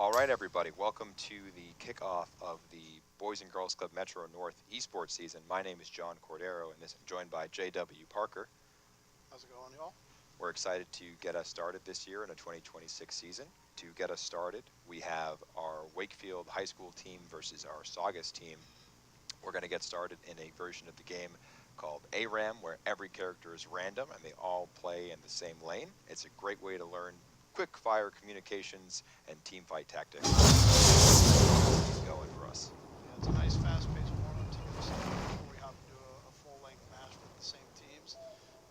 All right, everybody, welcome to the kickoff of the Boys and Girls Club Metro North esports season. My name is John Cordero, and I'm joined by J.W. Parker. How's it going, y'all? We're excited to get us started this year in a 2026 season. To get us started, we have our Wakefield high school team versus our Saugus team. We're going to get started in a version of the game called ARAM, where every character is random and they all play in the same lane. It's a great way to learn quick fire communications and team fight tactics. Going for us. Yeah, it's a nice fast-paced warm-up to get us started before we hop into a full-length match with the same teams.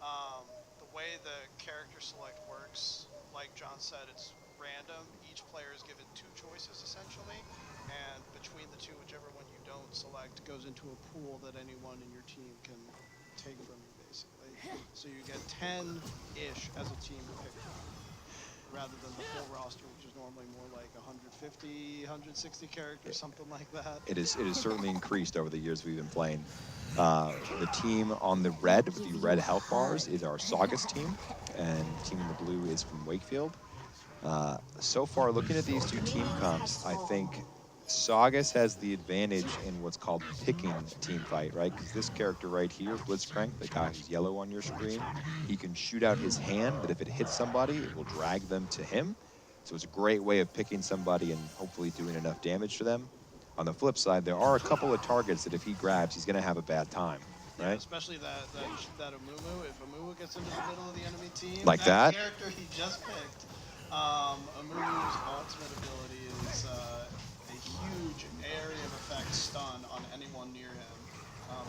The way the character select works, like John said, it's random. Each player is given two choices, essentially, and between the two, whichever one you don't select goes into a pool that anyone in your team can take from you, basically. So you get 10-ish as a team to pick from, rather than the full roster, which is normally more like 150, 160 characters, something like that. It is certainly increased over the years we've been playing. The team on the red, with the red health bars, is our Saugus team, and the team in the blue is from Wakefield. So far, looking at these two team comps, I think Saugus has the advantage in what's called picking a team fight, right? Because this character right here, Blitzcrank, the guy who's yellow on your screen, he can shoot out his hand, but if it hits somebody, it will drag them to him. So it's a great way of picking somebody and hopefully doing enough damage to them. On the flip side, there are a couple of targets that if he grabs, he's going to have a bad time, right? Yeah, especially that Amumu. If Amumu gets into the middle of the enemy team, like that character he just picked, Amumu's ultimate ability is a huge area of effect stun on anyone near him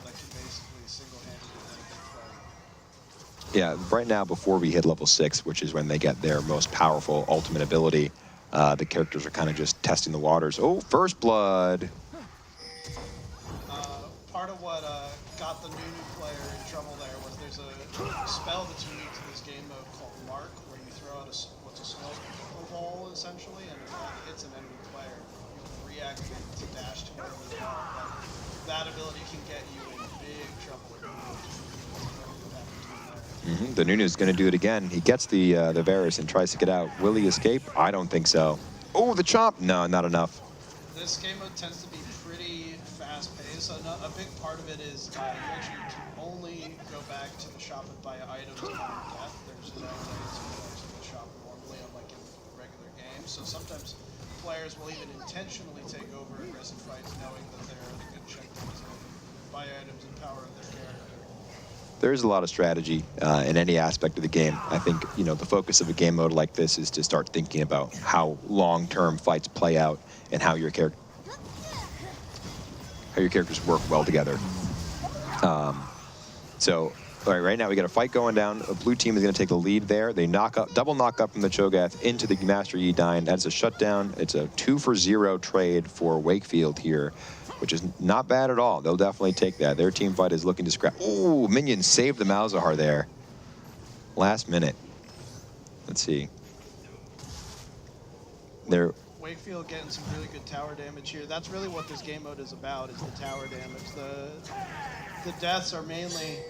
that can basically single-handedly win a big fight. Yeah, right now before we hit level 6, which is when they get their most powerful ultimate ability, the characters are kind of just testing the waters. Oh, first blood! Part of what got the new player in trouble there was there's a spell that's unique to this game mode called Mark, where you throw out what's a snowball, essentially, and if that hits an enemy player, you reactivate to dash to wherever they are. But that ability can get you in big trouble. The Nunu's going to do it again. He gets the Varus and tries to get out. Will he escape? I don't think so. Oh, the chop! No, not enough. This game mode tends to be pretty fast-paced. So a big part of it is you actually can only go back to the shop and buy items upon death. There's no way to go to the shop normally, unlike in regular games. So sometimes players will even intentionally take over aggressive fights, knowing that they're at a good check to buy items and power their character. There's a lot of strategy in any aspect of the game. I think, you know, the focus of a game mode like this is to start thinking about how long-term fights play out and how your characters work well together. So, all right now we got a fight going down. A blue team is going to take the lead there. They double knock up from the Cho'Gath into the Master Yi Dyne. That's a shutdown. It's a 2-for-0 trade for Wakefield here, which is not bad at all. They'll definitely take that. Their team fight is looking to scrap. Oh, Minion saved the Malzahar there. Last minute. Let's see. Wakefield getting some really good tower damage here. That's really what this game mode is about, is the tower damage. The deaths are mainly,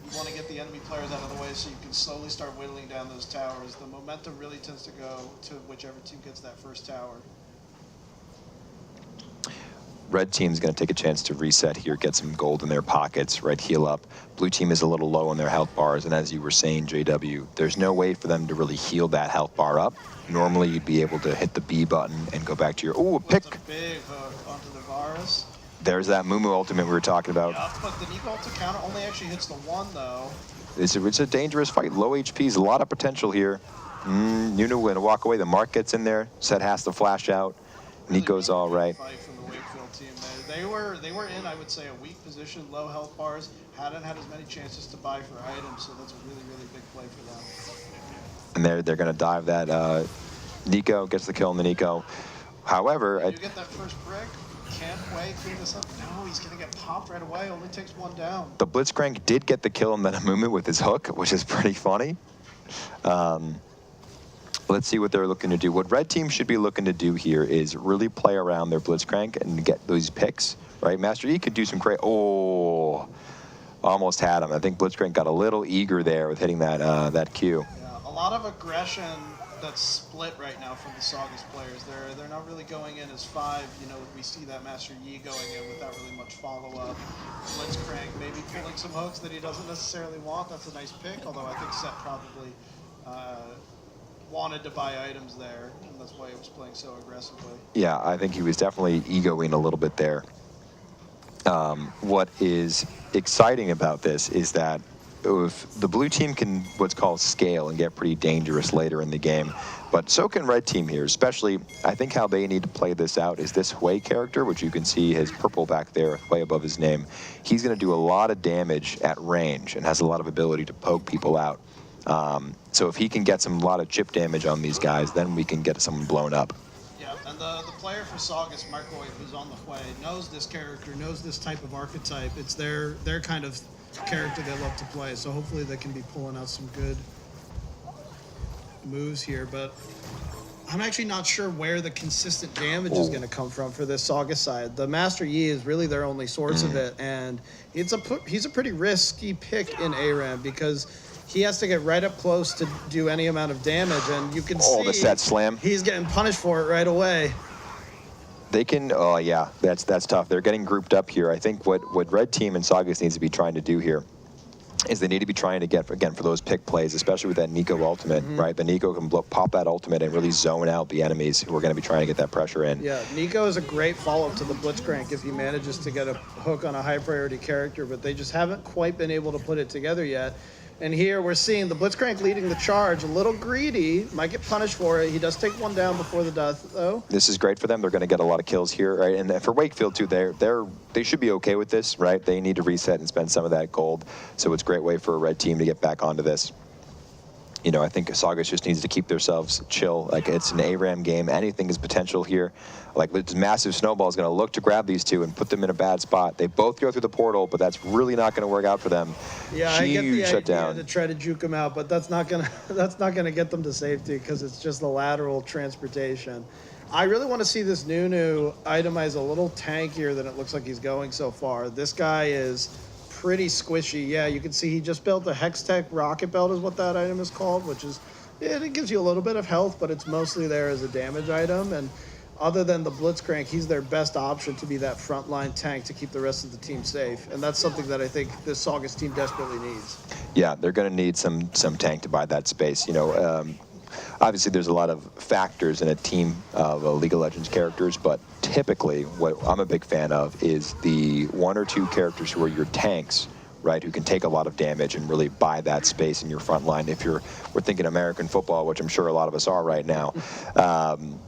you want to get the enemy players out of the way so you can slowly start whittling down those towers. The momentum really tends to go to whichever team gets that first tower. Red team's going to take a chance to reset here, get some gold in their pockets, right, heal up. Blue team is a little low on their health bars, and as you were saying, JW, there's no way for them to really heal that health bar up. Normally, you'd be able to hit the B button and go back to your, a pick. That's a big hook onto the Varus. There's that Mumu ultimate we were talking about. Yeah, but the Nico ultimate counter only actually hits the one, though. It's a dangerous fight. Low HP's a lot of potential here. Nunu going to walk away. The Mark gets in there. Set has to flash out. Really Nico's all right. Fight from the Wakefield team there. They were in, I would say, a weak position, low health bars, hadn't had as many chances to buy for items, so that's a really, really big play for them. And they're going to dive that. Nico gets the kill on the Nico. However, you get that first brick. Can't wait, clean this up. No, he's going to get popped right away. Only takes one down. The Blitzcrank did get the kill on that Amumu with his hook, which is pretty funny. Let's see what they're looking to do. What red team should be looking to do here is really play around their Blitzcrank and get those picks, right? Master E could do some great, almost had him. I think Blitzcrank got a little eager there with hitting that, that Q. Yeah, a lot of aggression that's split right now from the Saugus players. They're not really going in as 5. You know, we see that Master Yi going in without really much follow-up. Blitzcrank maybe pulling some hooks that he doesn't necessarily want. That's a nice pick, although I think Set probably wanted to buy items there, and that's why he was playing so aggressively. Yeah, I think he was definitely egoing a little bit there. What is exciting about this is that if the blue team can what's called scale and get pretty dangerous later in the game, but so can red team here, especially I think how they need to play this out is this Hui character, which you can see his purple back there way above his name. He's going to do a lot of damage at range and has a lot of ability to poke people out. So if he can get a lot of chip damage on these guys, then we can get someone blown up. Yeah, and the player for Saugus, Markoi, who's on the Hui, knows this character, knows this type of archetype. It's their kind of character they love to play, so hopefully they can be pulling out some good moves here. But I'm actually not sure where the consistent damage is going to come from for this Saugus side. The Master Yi is really their only source of it, and he's a pretty risky pick in ARAM because he has to get right up close to do any amount of damage, and you can see the set slam. He's getting punished for it right away. They can, oh yeah, that's tough. They're getting grouped up here. I think what red team and Saugus needs to be trying to do here is they need to be trying to get, again, for those pick plays, especially with that Nico ultimate, right? The Nico can pop that ultimate and really zone out the enemies who are going to be trying to get that pressure in. Yeah, Nico is a great follow-up to the Blitzcrank if he manages to get a hook on a high-priority character, but they just haven't quite been able to put it together yet. And here we're seeing the Blitzcrank leading the charge, a little greedy, might get punished for it. He does take one down before the death, though. This is great for them. They're going to get a lot of kills here, right? And for Wakefield, too, they should be okay with this, right? They need to reset and spend some of that gold. So it's a great way for a red team to get back onto this. You know, I think Saugus just needs to keep themselves chill. Like, it's an ARAM game. Anything is potential here. Like, this massive snowball is going to look to grab these two and put them in a bad spot. They both go through the portal, but that's really not going to work out for them. Yeah, I get the shutdown idea to try to juke them out, but that's not gonna get them to safety because it's just the lateral transportation. I really want to see this Nunu itemize a little tankier than it looks like he's going so far. This guy is pretty squishy. Yeah, you can see he just built a Hextech rocket belt is what that item is called, which is, it gives you a little bit of health, but it's mostly there as a damage item. And other than the Blitzcrank, he's their best option to be that frontline tank to keep the rest of the team safe. And that's something that I think this Saugus team desperately needs. Yeah, they're going to need some tank to buy that space. You know, obviously there's a lot of factors in a team of League of Legends characters, but typically what I'm a big fan of is the 1 or 2 characters who are your tanks, right, who can take a lot of damage and really buy that space in your front line. If we're thinking American football, which I'm sure a lot of us are right now,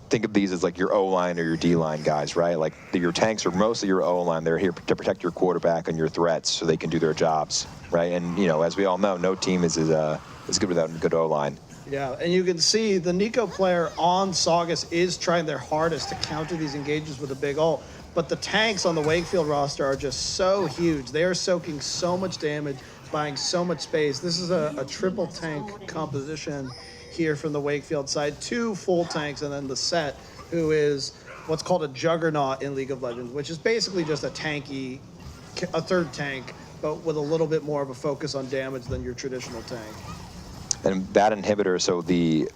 think of these as like your O-line or your D-line guys, right? Like your tanks are mostly your O-line. They're here to protect your quarterback and your threats so they can do their jobs, right? And, you know, as we all know, no team is good without a good O-line. Yeah, and you can see the Nico player on Saugus is trying their hardest to counter these engages with a big ult. But the tanks on the Wakefield roster are just so huge. They are soaking so much damage, buying so much space. This is a triple tank composition here from the Wakefield side. 2 full tanks and then the Set, who is what's called a juggernaut in League of Legends, which is basically just a third tank, but with a little bit more of a focus on damage than your traditional tank. And that inhibitor, so the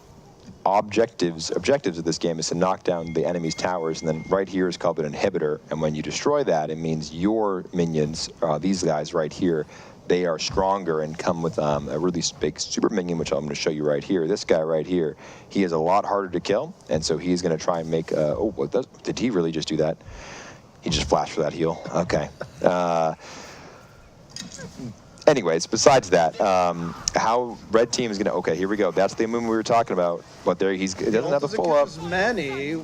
objectives of this game is to knock down the enemy's towers, and then right here is called an inhibitor, and when you destroy that, it means your minions, these guys right here, they are stronger and come with a really big super minion, which I'm going to show you right here. This guy right here, he is a lot harder to kill, and so he's going to try and make, did he really just do that? He just flashed for that heal. Okay. Anyways, besides that, how red team is going to, okay, here we go. That's the movement we were talking about. But there, he doesn't have the full up. As many.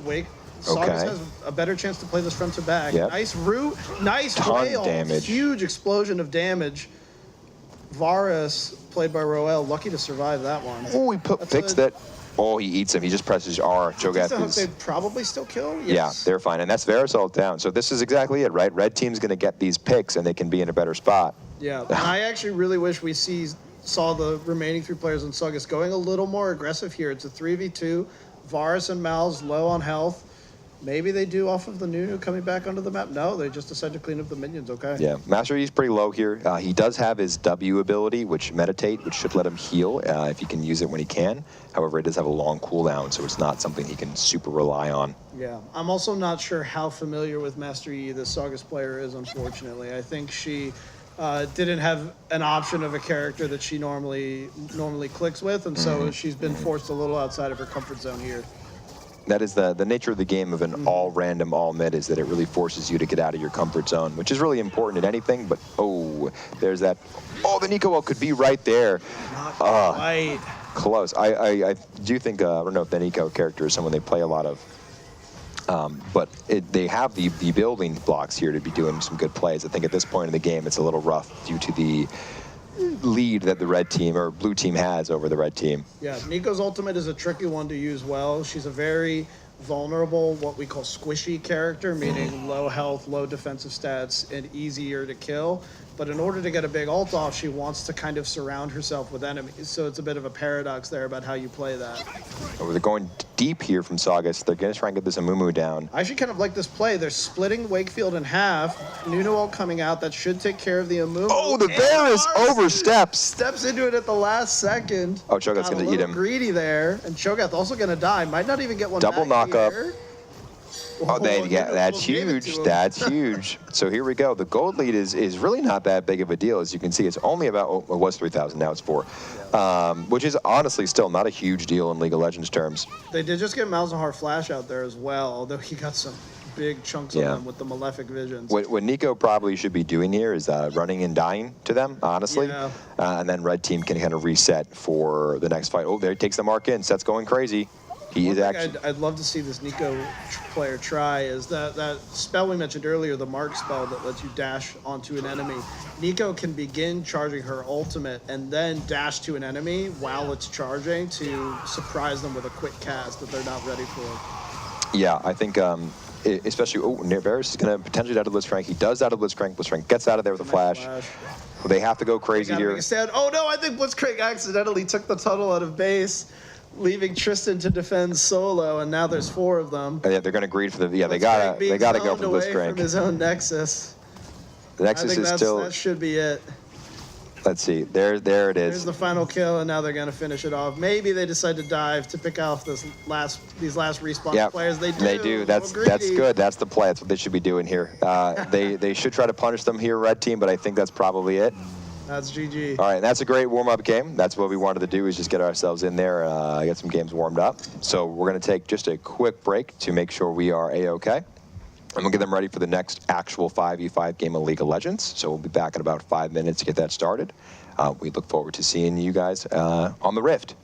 Saugus has a better chance to play this front to back. Yep. Nice root, nice ton rail, damage. Huge explosion of damage. Varus, played by Roel, lucky to survive that one. Oh, he fixed that. Oh, he eats him. He just presses R. Cho'Gath they'd probably still kill? Yes. Yeah, they're fine. And that's Varus all down. So this is exactly it, right? Red team's going to get these picks, and they can be in a better spot. Yeah, and I actually really wish we saw the remaining 3 players in Saugus going a little more aggressive here. It's a 3v2. Varus and Mal's low on health. Maybe they do off of the Nunu coming back onto the map. No, they just decide to clean up the minions. Okay. Yeah, Master Yi's pretty low here. He does have his W ability, which Meditate, which should let him heal if he can use it when he can. However, it does have a long cooldown, so it's not something he can super rely on. Yeah, I'm also not sure how familiar with Master Yi this Saugus player is, unfortunately. I think she didn't have an option of a character that she normally clicks with, and so she's been forced a little outside of her comfort zone here. That is the nature of the game of an all random, all mid, is that it really forces you to get out of your comfort zone, which is really important at anything, but there's that. Oh, the Nico ult could be right there. Not quite. Close. I do think, I don't know if the Nico character is someone they play a lot of, but they have the building blocks here to be doing some good plays. I think at this point in the game, it's a little rough due to the lead that the red team or blue team has over the red team. Yeah, Nico's ultimate is a tricky one to use well. She's a very vulnerable, what we call squishy character, meaning low health, low defensive stats, and easier to kill. But in order to get a big ult off, she wants to kind of surround herself with enemies. So it's a bit of a paradox there about how you play that. They're going deep here from Saugus. They're going to try and get this Amumu down. I actually kind of like this play. They're splitting Wakefield in half. Nunu ult coming out. That should take care of the Amumu. Oh, the Varus oversteps. Steps into it at the last second. Oh, Cho'Gath's going to eat him. Greedy there. And Cho'Gath also going to die. Might not even get one double back knock-up. here. Oh, that's huge. That's huge. So here we go. The gold lead is really not that big of a deal. As you can see, it's only about, it was 3,000, now it's 4. Which is honestly still not a huge deal in League of Legends terms. They did just get Malzahar Flash out there as well, although he got some big chunks of them with the Malefic Visions. What Nico probably should be doing here is running and dying to them, honestly. Yeah. And then red team can kind of reset for the next fight. Oh, there he takes the mark in. Set's going crazy. He is actually. I'd love to see this Nico player try is that spell we mentioned earlier, the mark spell that lets you dash onto an enemy. Nico can begin charging her ultimate and then dash to an enemy while it's charging to surprise them with a quick cast that they're not ready for. Yeah, I think especially, Varus is going to potentially out of Blitzcrank. He does out of Blitzcrank. Blitzcrank gets out of there with a flash. They have to go crazy here. Oh no, I think Blitzcrank accidentally took the tunnel out of base, leaving Tristan to defend solo, and now there's 4 of them. Yeah, they're going to greed for the. Yeah, they gotta go for the Blitzcrank. From his own Nexus. The Nexus is still. That should be it. Let's see. There it is. There's the final kill, and now they're going to finish it off. Maybe they decide to dive to pick off these last respawn players. They do. They do. That's good. That's the play. That's what they should be doing here. They should try to punish them here, red team, but I think that's probably it. That's GG. All right, that's a great warm-up game. That's what we wanted to do, is just get ourselves in there, get some games warmed up. So we're going to take just a quick break to make sure we are A-OK. And we'll get them ready for the next actual 5v5 game of League of Legends. So we'll be back in about 5 minutes to get that started. We look forward to seeing you guys on the Rift.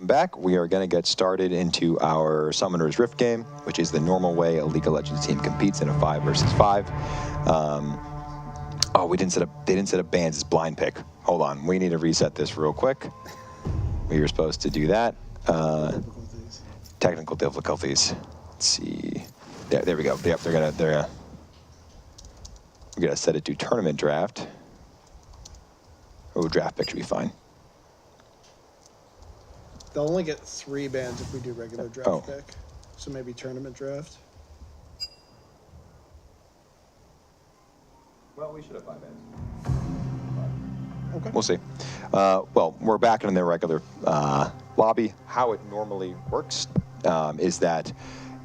back. We are going to get started into our Summoner's Rift game, which is the normal way a League of Legends team competes in a 5 versus 5. Oh, they didn't set up bans as blind pick. Hold on, we need to reset this real quick. We were supposed to do that. Technical difficulties. Let's see. There we go. Yep, we're gonna set it to tournament draft. Oh, draft pick should be fine. They'll only get 3 bans if we do regular draft pick. So maybe tournament draft. Well, we should have 5 bans. Okay. We'll see. Well, we're back in the regular lobby. How it normally works is that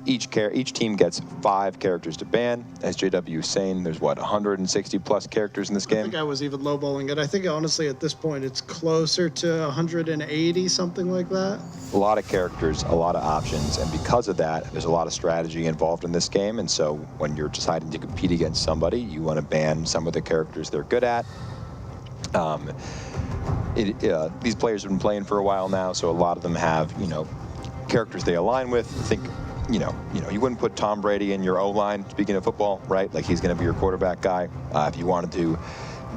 each team gets 5 characters to ban. As JW was saying, there's what, 160 plus characters in this game? I think I was even lowballing it. I think honestly at this point it's closer to 180, something like that. A lot of characters, a lot of options, and because of that, there's a lot of strategy involved in this game. And so when you're deciding to compete against somebody, you want to ban some of the characters they're good at. These players have been playing for a while now, so a lot of them have, characters they align with. Think, you wouldn't put Tom Brady in your O-line, speaking of football, right? Like, he's going to be your quarterback guy. If you wanted to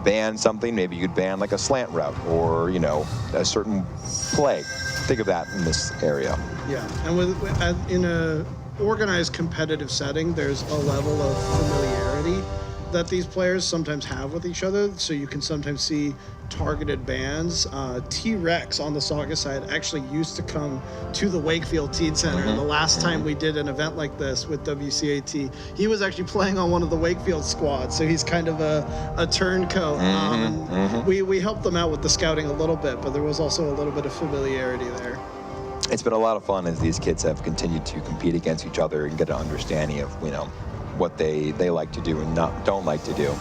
ban something, maybe you'd ban like a slant route or, a certain play. Think of that in this area. Yeah, and in a organized competitive setting, there's a level of familiarity that these players sometimes have with each other, so you can sometimes see targeted bans. T-Rex on the Saga side actually used to come to the Wakefield Teen Center. The last time we did an event like this with WCAT, he was actually playing on one of the Wakefield squads, so he's kind of a turncoat. We helped them out with the scouting a little bit, but there was also a little bit of familiarity there. It's been a lot of fun as these kids have continued to compete against each other and get an understanding of, what they like to do and don't like to do.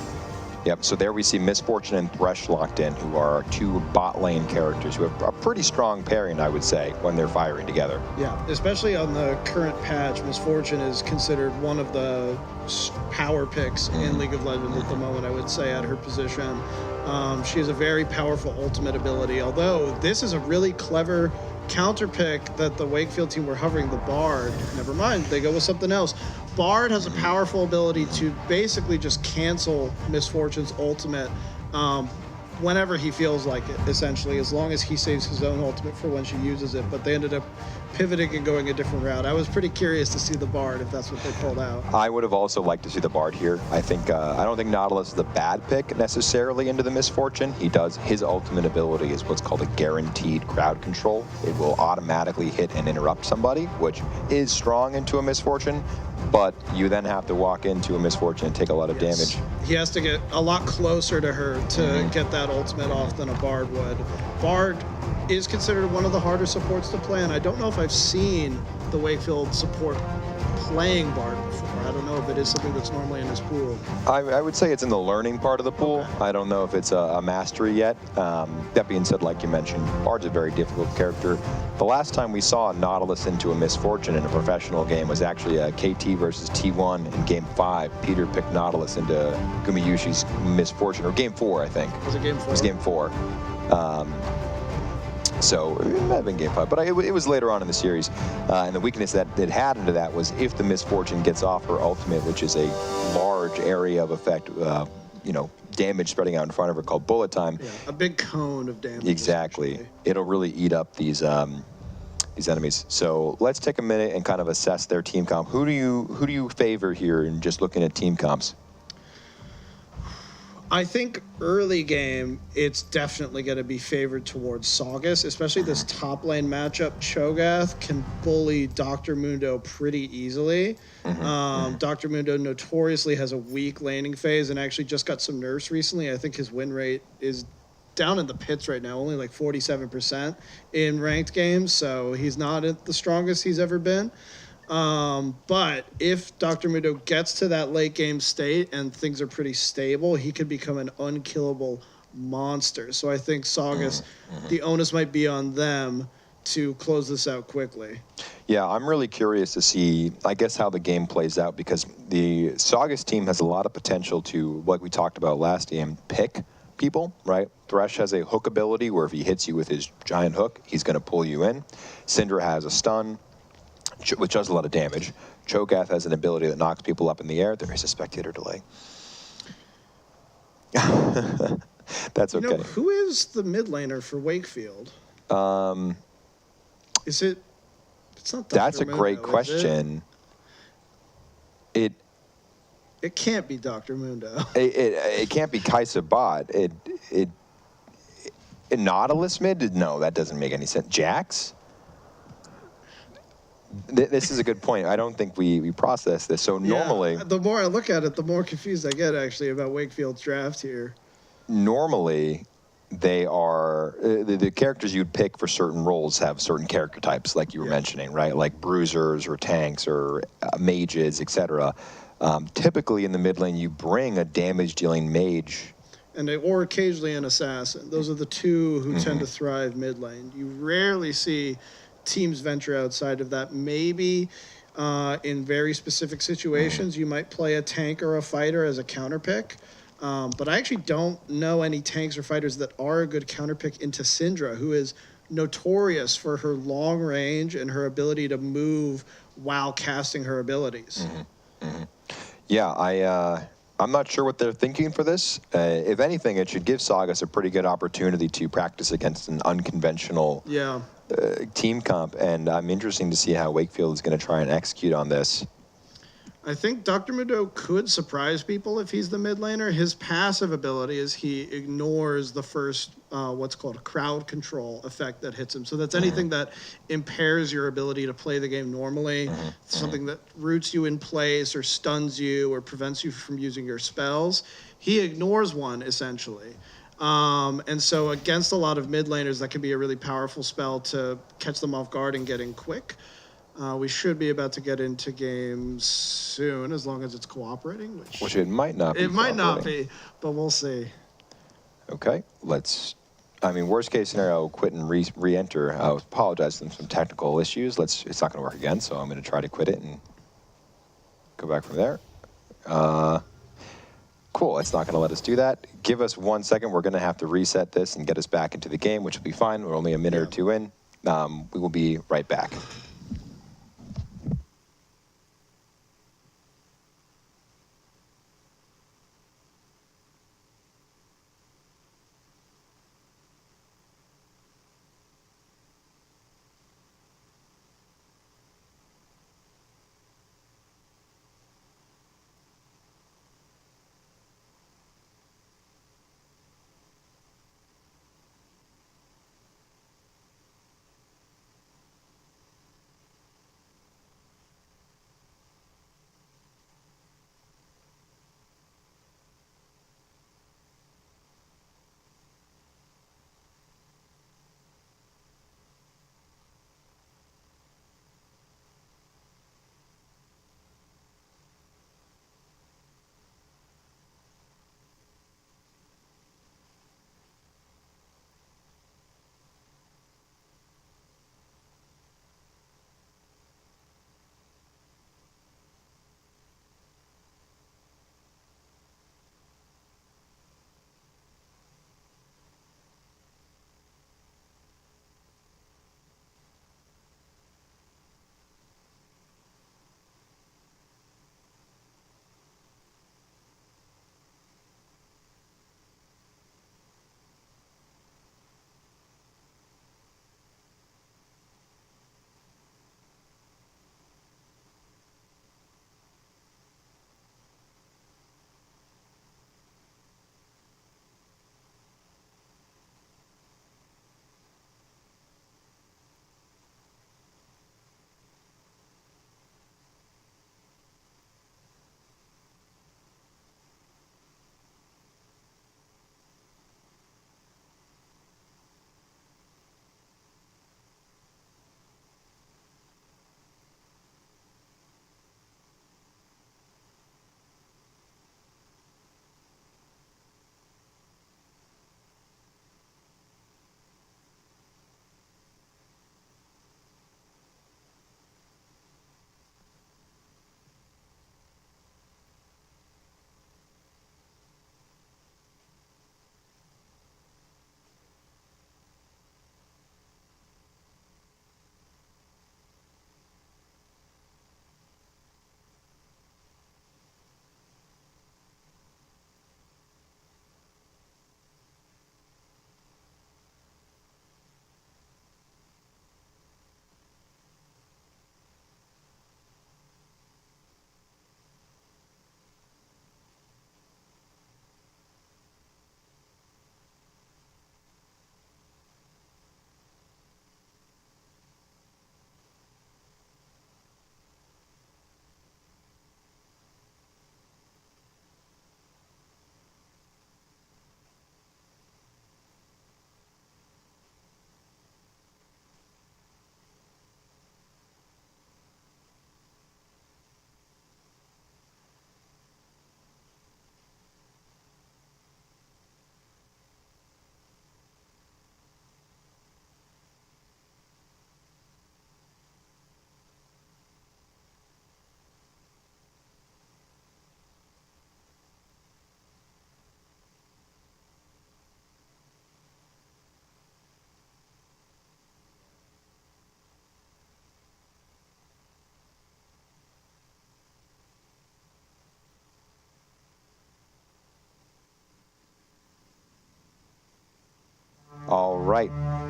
Yep, so there we see Misfortune and Thresh locked in, who are 2 bot lane characters who have a pretty strong pairing, I would say, when they're firing together. Yeah, especially on the current patch, Misfortune is considered one of the power picks in League of Legends at the moment, I would say, at her position. She has a very powerful ultimate ability, although this is a really clever counter pick that the Wakefield team were hovering, the Bard. Never mind, they go with something else. Bard has a powerful ability to basically just cancel Misfortune's ultimate whenever he feels like it, essentially, as long as he saves his own ultimate for when she uses it. But they ended up pivoting and going a different route. I was pretty curious to see the Bard if that's what they pulled out. I would have also liked to see the Bard here. I don't think Nautilus is a bad pick necessarily into the Misfortune. His ultimate ability is what's called a guaranteed crowd control. It will automatically hit and interrupt somebody, which is strong into a Misfortune, but you then have to walk into a Misfortune and take a lot of damage. He has to get a lot closer to her to get that ultimate off than a Bard would. Bard is considered one of the harder supports to play, and I don't know if I've seen the Wakefield support playing Bard before. I don't know if it is something that's normally in his pool. I would say it's in the learning part of the pool. Okay. I don't know if it's a mastery yet. That being said, like you mentioned, Bard's a very difficult character. The last time we saw Nautilus into a Misfortune in a professional game was actually a KT versus T1 in Game 5. Peter picked Nautilus into Gumiyushi's Misfortune, or Game 4, I think. Was it Game 4? It was Game 4. So it might have been Game 5, but it was later on in the series. And the weakness that it had into that was if the Misfortune gets off her ultimate, which is a large area of effect, damage spreading out in front of her called bullet time. Yeah, a big cone of damage. Exactly. It'll really eat up these enemies. So let's take a minute and kind of assess their team comp. Who do you favor here in just looking at team comps? I think early game, it's definitely going to be favored towards Saugus, especially this top lane matchup. Cho'Gath can bully Dr. Mundo pretty easily. Dr. Mundo notoriously has a weak laning phase and actually just got some nerfs recently. I think his win rate is down in the pits right now, only like 47% in ranked games, so he's not at the strongest he's ever been. But if Dr. Mundo gets to that late game state and things are pretty stable, he could become an unkillable monster. So I think Saugus, the onus might be on them to close this out quickly. Yeah, I'm really curious to see, I guess, how the game plays out, because the Saugus team has a lot of potential to, like we talked about last game, pick people, right? Thresh has a hook ability where if he hits you with his giant hook, he's going to pull you in. Syndra has a stun, which does a lot of damage. Cho'Gath has an ability that knocks people up in the air. There is a spectator delay. That's You know, okay. who is the mid laner for Wakefield? Is it? It's not. That's Dr. a great Mundo, is question. It can't be Dr. Mundo. It can't be Kaisa Bot. Nautilus mid? No, that doesn't make any sense. Jax? This is a good point. I don't think we process this. So normally, Yeah, the more I look at it, the more confused I get actually about Wakefield's draft here. normally they are the characters you'd pick for certain roles have certain character types, like you were mentioning, right? Like bruisers or tanks or mages, etc. Typically in the mid lane, you bring a damage-dealing mage. Or occasionally an assassin. Those are the two who tend to thrive mid lane. You rarely see teams venture outside of that. Maybe in very specific situations, you might play a tank or a fighter as a counter pick. But I actually don't know any tanks or fighters that are a good counter pick into Syndra, who is notorious for her long range and her ability to move while casting her abilities. Yeah, I'm not sure what they're thinking for this. If anything, it should give Sagas a pretty good opportunity to practice against an unconventional team comp, and I'm interested to see how Wakefield is going to try and execute on this. I think Dr. Mudo could surprise people if he's the mid laner. His passive ability is he ignores the first, what's called a crowd control effect that hits him. So that's anything that impairs your ability to play the game normally, something that roots you in place or stuns you or prevents you from using your spells. He ignores one, essentially. And so against a lot of mid laners, that can be a really powerful spell to catch them off guard and get in quick. We should be about to get into games soon, as long as it's cooperating. Which it might not be. It might not be, but we'll see. Okay, worst case scenario, I'll quit and re-enter. I apologize for some technical issues. It's not going to work again, so I'm going to try to quit it and go back from there. Cool, it's not going to let us do that. Give us 1 second. We're going to have to reset this and get us back into the game, which will be fine. We're only a minute or two in. We will be right back.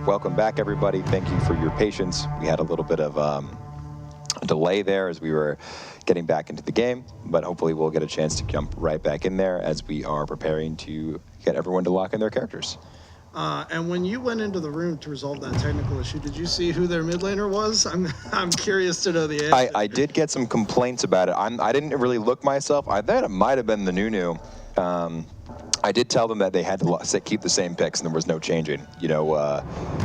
welcome back, everybody. Thank you for your patience. We had a little bit of a delay there as we were getting back into the game, but hopefully we'll get a chance to jump right back in there as we are preparing to get everyone to lock in their characters. And when you went into the room to resolve that technical issue, did you see who their mid laner was? I'm curious to know the answer. I did get some complaints about it. I didn't really look myself. I thought it might have been the Nunu. I did tell them that they had to keep the same picks and there was no changing. You know,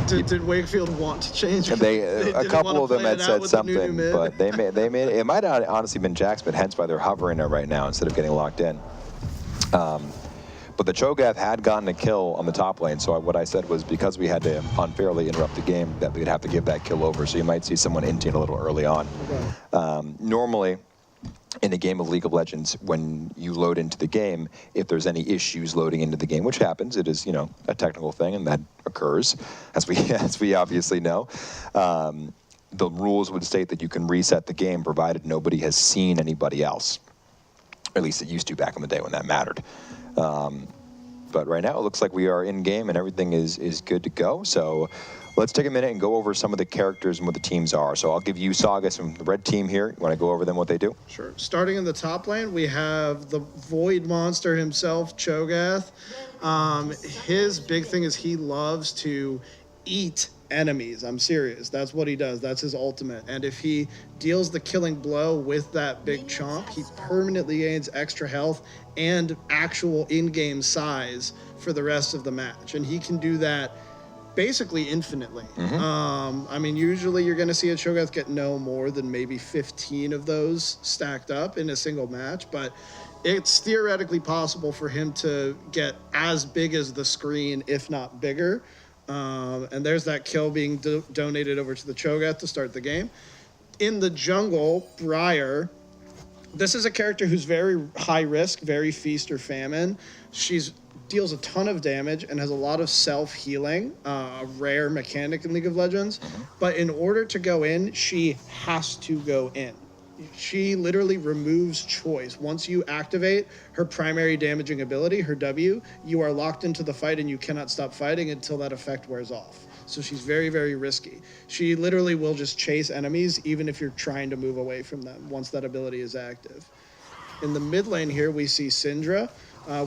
did Wakefield want to change? A couple of them had said something, but they made it might have honestly been Jax, but hence why they're hovering it right now instead of getting locked in. But the Cho'Gath had gotten a kill on the top lane, so what I said was because we had to unfairly interrupt the game, that we'd have to give that kill over. So you might see someone inting a little early on. Okay. Normally, in a game of League of Legends, when you load into the game, if there's any issues loading into the game, which happens, it is, you know, a technical thing, and that occurs, as we obviously know. The rules would state that you can reset the game provided nobody has seen anybody else. Or at least it used to back in the day when that mattered. But right now it looks like we are in game and everything is good to go. So let's take a minute and go over some of the characters and what the teams are. So I'll give you Sagas from the red team here. You want to go over them, what they do? Sure. Starting in the top lane, we have the Void Monster himself, Cho'Gath. His big thing is he loves to eat enemies. I'm serious. That's what he does. That's his ultimate. And if he deals the killing blow with that big chomp, he permanently gains extra health and actual in-game size for the rest of the match. And he can do that basically infinitely. I mean, usually you're going to see a Cho'Gath get no more than maybe 15 of those stacked up in a single match, but it's theoretically possible for him to get as big as the screen, if not bigger. And there's that kill being donated over to the Cho'Gath to start the game. In the jungle, Briar, this is a character who's very high risk, very feast or famine. She's deals a ton of damage and has a lot of self-healing, a rare mechanic in League of Legends. But in order to go in, she has to go in. She literally removes choice. Once you activate her primary damaging ability, her W, you are locked into the fight and you cannot stop fighting until that effect wears off. So she's very, very risky. She literally will just chase enemies even if you're trying to move away from them once that ability is active. In the mid lane here, we see Syndra.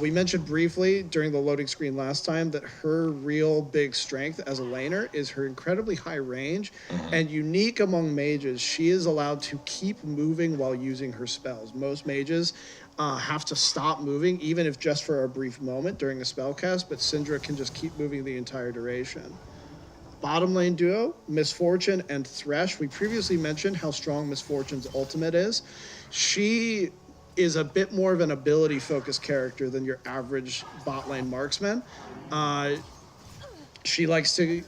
We mentioned briefly during the loading screen last time that her real big strength as a laner is her incredibly high range, and unique among mages, she is allowed to keep moving while using her spells. Most mages have to stop moving, even if just for a brief moment during a spell cast, but Syndra can just keep moving the entire duration. Bottom lane duo, Misfortune and Thresh. We previously mentioned how strong Misfortune's ultimate is. She is a bit more of an ability-focused character than your average bot lane marksman. She likes to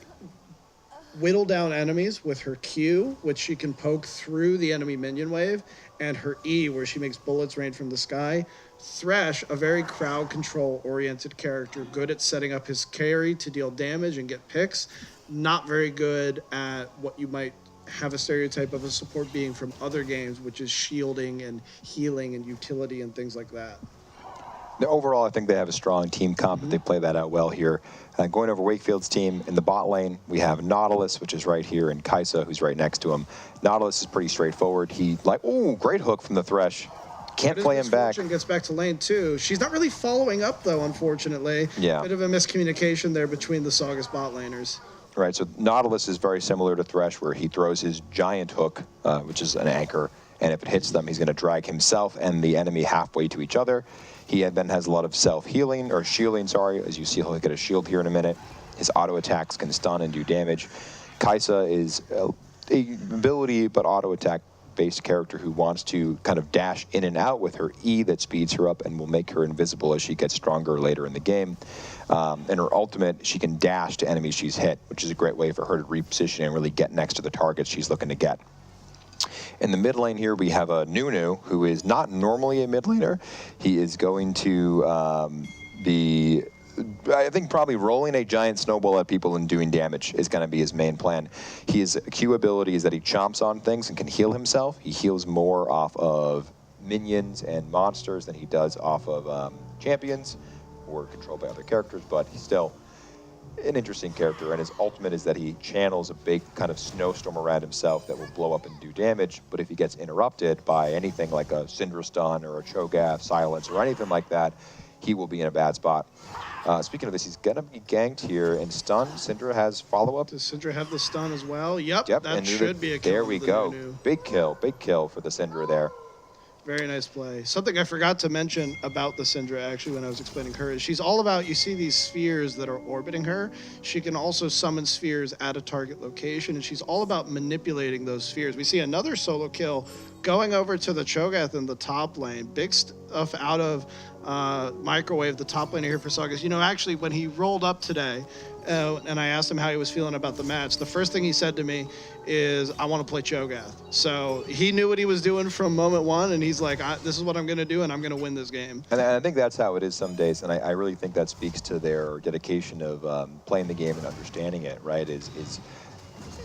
whittle down enemies with her Q, which she can poke through the enemy minion wave, and her E, where she makes bullets rain from the sky. Thresh, a very crowd control-oriented character, good at setting up his carry to deal damage and get picks, not very good at what you might have a stereotype of a support being from other games, which is shielding and healing and utility and things like that. Overall, I think they have a strong team comp, but they play that out well here. Going over Wakefield's team, in the bot lane, we have Nautilus, which is right here, and Kaisa, who's right next to him. Nautilus is pretty straightforward. Great hook from the Thresh. Can't play him back. Gets back to lane 2. She's not really following up, though, unfortunately. Yeah. Bit of a miscommunication there between the Sagas bot laners. Right, so Nautilus is very similar to Thresh, where he throws his giant hook, which is an anchor, and if it hits them, he's going to drag himself and the enemy halfway to each other. He then has a lot of self-healing, or shielding, sorry. As you see, he'll get a shield here in a minute. His auto attacks can stun and do damage. Kaisa is a ability, but auto attack based character who wants to kind of dash in and out with her E that speeds her up and will make her invisible as she gets stronger later in the game. And her ultimate, she can dash to enemies she's hit, which is a great way for her to reposition and really get next to the targets she's looking to get. In the mid lane here, we have a Nunu, who is not normally a mid laner. He is going to be, I think, probably rolling a giant snowball at people and doing damage is going to be his main plan. His Q ability is that he chomps on things and can heal himself. He heals more off of minions and monsters than he does off of champions or controlled by other characters, but he still an interesting character, and his ultimate is that he channels a big kind of snowstorm around himself that will blow up and do damage, but if he gets interrupted by anything like a Syndra stun or a Cho'Gath silence or anything like that, he will be in a bad spot. Speaking of this, he's going to be ganked here and stunned. Syndra has follow-up. Does Syndra have the stun as well? Yep, Yep, that and should be a kill. there we go. Big kill for the Syndra there. Very nice play. Something I forgot to mention about the Syndra, actually, when I was explaining her, is she's all about, you see these spheres that are orbiting her. She can also summon spheres at a target location, and she's all about manipulating those spheres. We see another solo kill going over to the Cho'Gath in the top lane. Big stuff out of Microwave, the top laner here for Saugus. You know, actually, when he rolled up today, and I asked him how he was feeling about the match, the first thing he said to me is, I want to play Cho'Gath. So he knew what he was doing from moment one, and he's like, this is what I'm going to do, and I'm going to win this game. And I think that's how it is some days, and I really think that speaks to their dedication of playing the game and understanding it, right? Is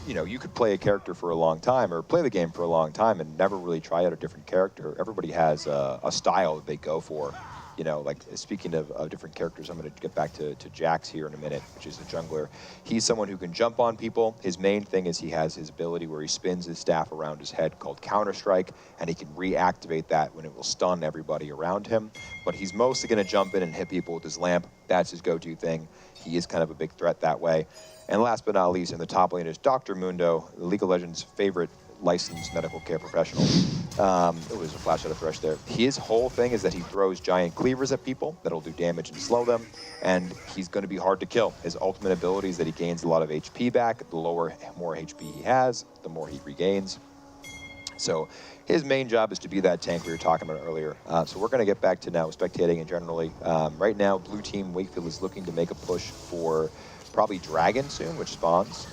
you know, you could play a character for a long time or play the game for a long time and never really try out a different character. Everybody has a style that they go for. You know, like speaking of different characters, I'm going to get back to Jax here in a minute, which is a jungler. He's someone who can jump on people. His main thing is he has his ability where he spins his staff around his head called Counter-Strike, and he can reactivate that when it will stun everybody around him. But he's mostly going to jump in and hit people with his lamp. That's his go-to thing. He is kind of a big threat that way. And last but not least, in the top lane is Dr. Mundo, the League of Legends' favorite licensed medical care professional. It was a flash out of Thresh there. His whole thing is that he throws giant cleavers at people that'll do damage and slow them, and he's going to be hard to kill. His ultimate ability is that he gains a lot of HP back. The more HP he has, the more he regains. So his main job is to be that tank we were talking about earlier. So we're going to get back to now spectating and generally. Right now, blue team Wakefield is looking to make a push for probably Dragon soon, which spawns.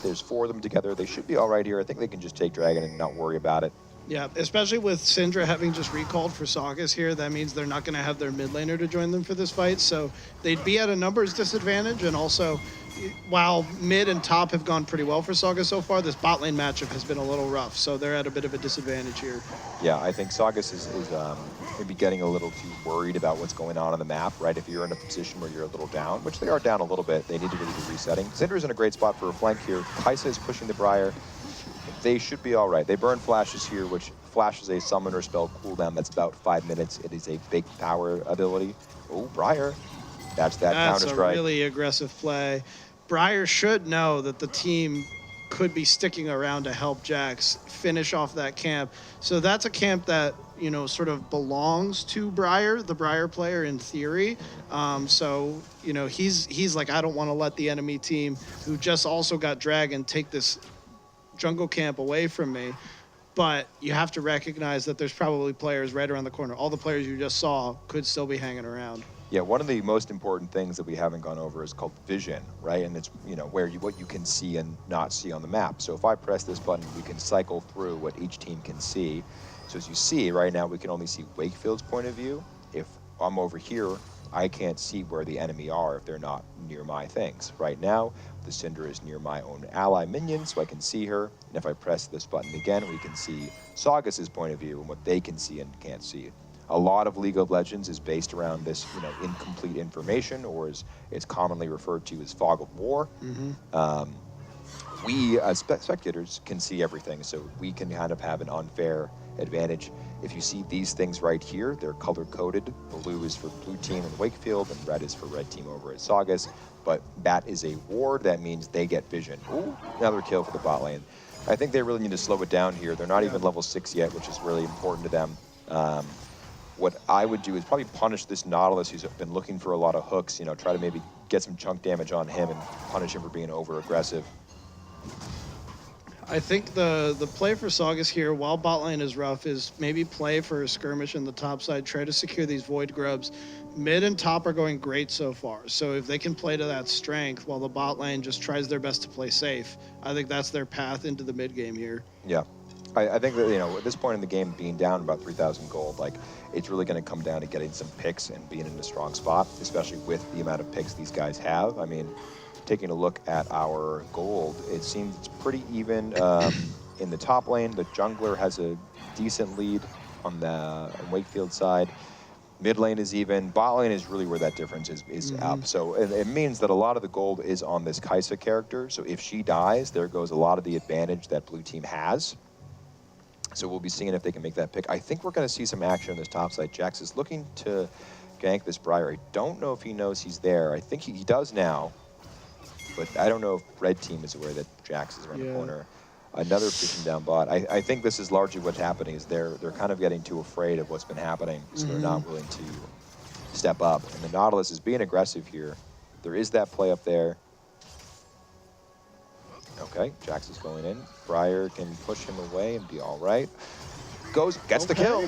There's 4 of them together. They should be all right here. I think they can just take Dragon and not worry about it. Yeah, especially with Syndra having just recalled for Saugus here, that means they're not going to have their mid laner to join them for this fight, so they'd be at a numbers disadvantage, and also, while mid and top have gone pretty well for Saugus so far, this bot lane matchup has been a little rough, so they're at a bit of a disadvantage here. Yeah, I think Saugus is maybe getting a little too worried about what's going on the map, right? If you're in a position where you're a little down, which they are down a little bit, they need to really be resetting. Syndra's in a great spot for a flank here. Kaisa is pushing the Briar. They should be all right. They burn flashes here, which flashes a summoner spell cooldown that's about 5 minutes. It is a big power ability. Oh, Briar. That's Counter-Strike. That's a really aggressive play. Briar should know that the team could be sticking around to help Jax finish off that camp. So that's a camp that, you know, sort of belongs to Briar, the Briar player in theory. So, you know, he's like, I don't want to let the enemy team, who just also got Dragon, take this jungle camp away from me. But you have to recognize that there's probably players right around the corner. All the players you just saw could still be hanging around. Yeah, one of the most important things that we haven't gone over is called vision, right? And it's, you know, where what you can see and not see on the map. So if I press this button, we can cycle through what each team can see. So as you see, right now we can only see Wakefield's point of view. If I'm over here, I can't see where the enemy are if they're not near my things. Right now, the Syndra is near my own ally minion, so I can see her. And if I press this button again, we can see Saugus's point of view and what they can see and can't see. A lot of League of Legends is based around this, you know, incomplete information, or as it's commonly referred to as fog of war. Mm-hmm. We, as spectators, can see everything, so we can kind of have an unfair advantage. If you see these things right here, they're color-coded. Blue is for blue team in Wakefield, and red is for red team over at Saugus. But that is a ward. That means they get vision. Ooh, another kill for the bot lane. I think they really need to slow it down here. They're not even level 6 yet, which is really important to them. What I would do is probably punish this Nautilus who's been looking for a lot of hooks, you know, try to maybe get some chunk damage on him and punish him for being over-aggressive. I think the play for Saugus here, while bot lane is rough, is maybe play for a skirmish in the top side, try to secure these void grubs. Mid and top are going great so far, so if they can play to that strength while the bot lane just tries their best to play safe, I think that's their path into the mid game here. Yeah. I think that, you know, at this point in the game, being down about 3,000 gold, like, it's really going to come down to getting some picks and being in a strong spot, especially with the amount of picks these guys have. I mean, taking a look at our gold, it seems it's pretty even in the top lane. The jungler has a decent lead on the Wakefield side. Mid lane is even. Bot lane is really where that difference is up. So it means that a lot of the gold is on this Kai'Sa character. So if she dies, there goes a lot of the advantage that blue team has. So we'll be seeing if they can make that pick. I think we're going to see some action on this top side. Jax is looking to gank this Briar. I don't know if he knows he's there. I think he does now. But I don't know if red team is aware that Jax is around the corner. Another pushing down bot. I think this is largely what's happening is they're kind of getting too afraid of what's been happening, so they're not willing to step up. And the Nautilus is being aggressive here. There is that play up there. Okay, Jax is going in. Briar can push him away and be all right. Gets the kill.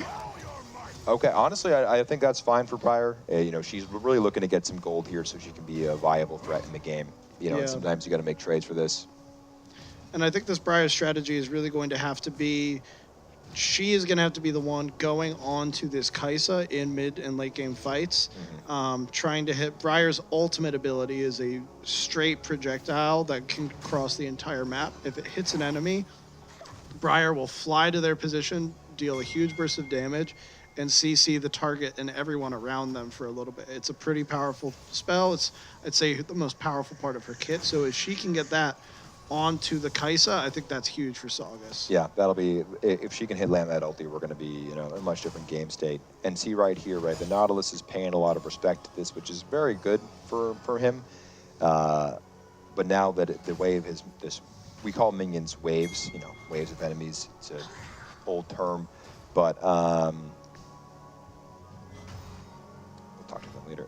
Okay, honestly, I think that's fine for Briar. You know, she's really looking to get some gold here so she can be a viable threat in the game. You know, and sometimes you got to make trades for this. And I think this Briar strategy is really going to have to be, she is going to have to be the one going on to this Kai'Sa in mid and late game fights, trying to hit. Briar's ultimate ability is a straight projectile that can cross the entire map. If it hits an enemy, Briar will fly to their position, deal a huge burst of damage, and CC the target and everyone around them for a little bit. It's a pretty powerful spell. It's, I'd say, the most powerful part of her kit. So if she can get that onto the Kai'Sa, I think that's huge for Saugus. Yeah, that'll be, if she can hit land that ulti, we're going to be, you know, in a much different game state. And see right here, right, the Nautilus is paying a lot of respect to this, which is very good for him. But now that the wave is this, we call minions waves, you know, waves of enemies. It's an old term, but we'll talk to them later.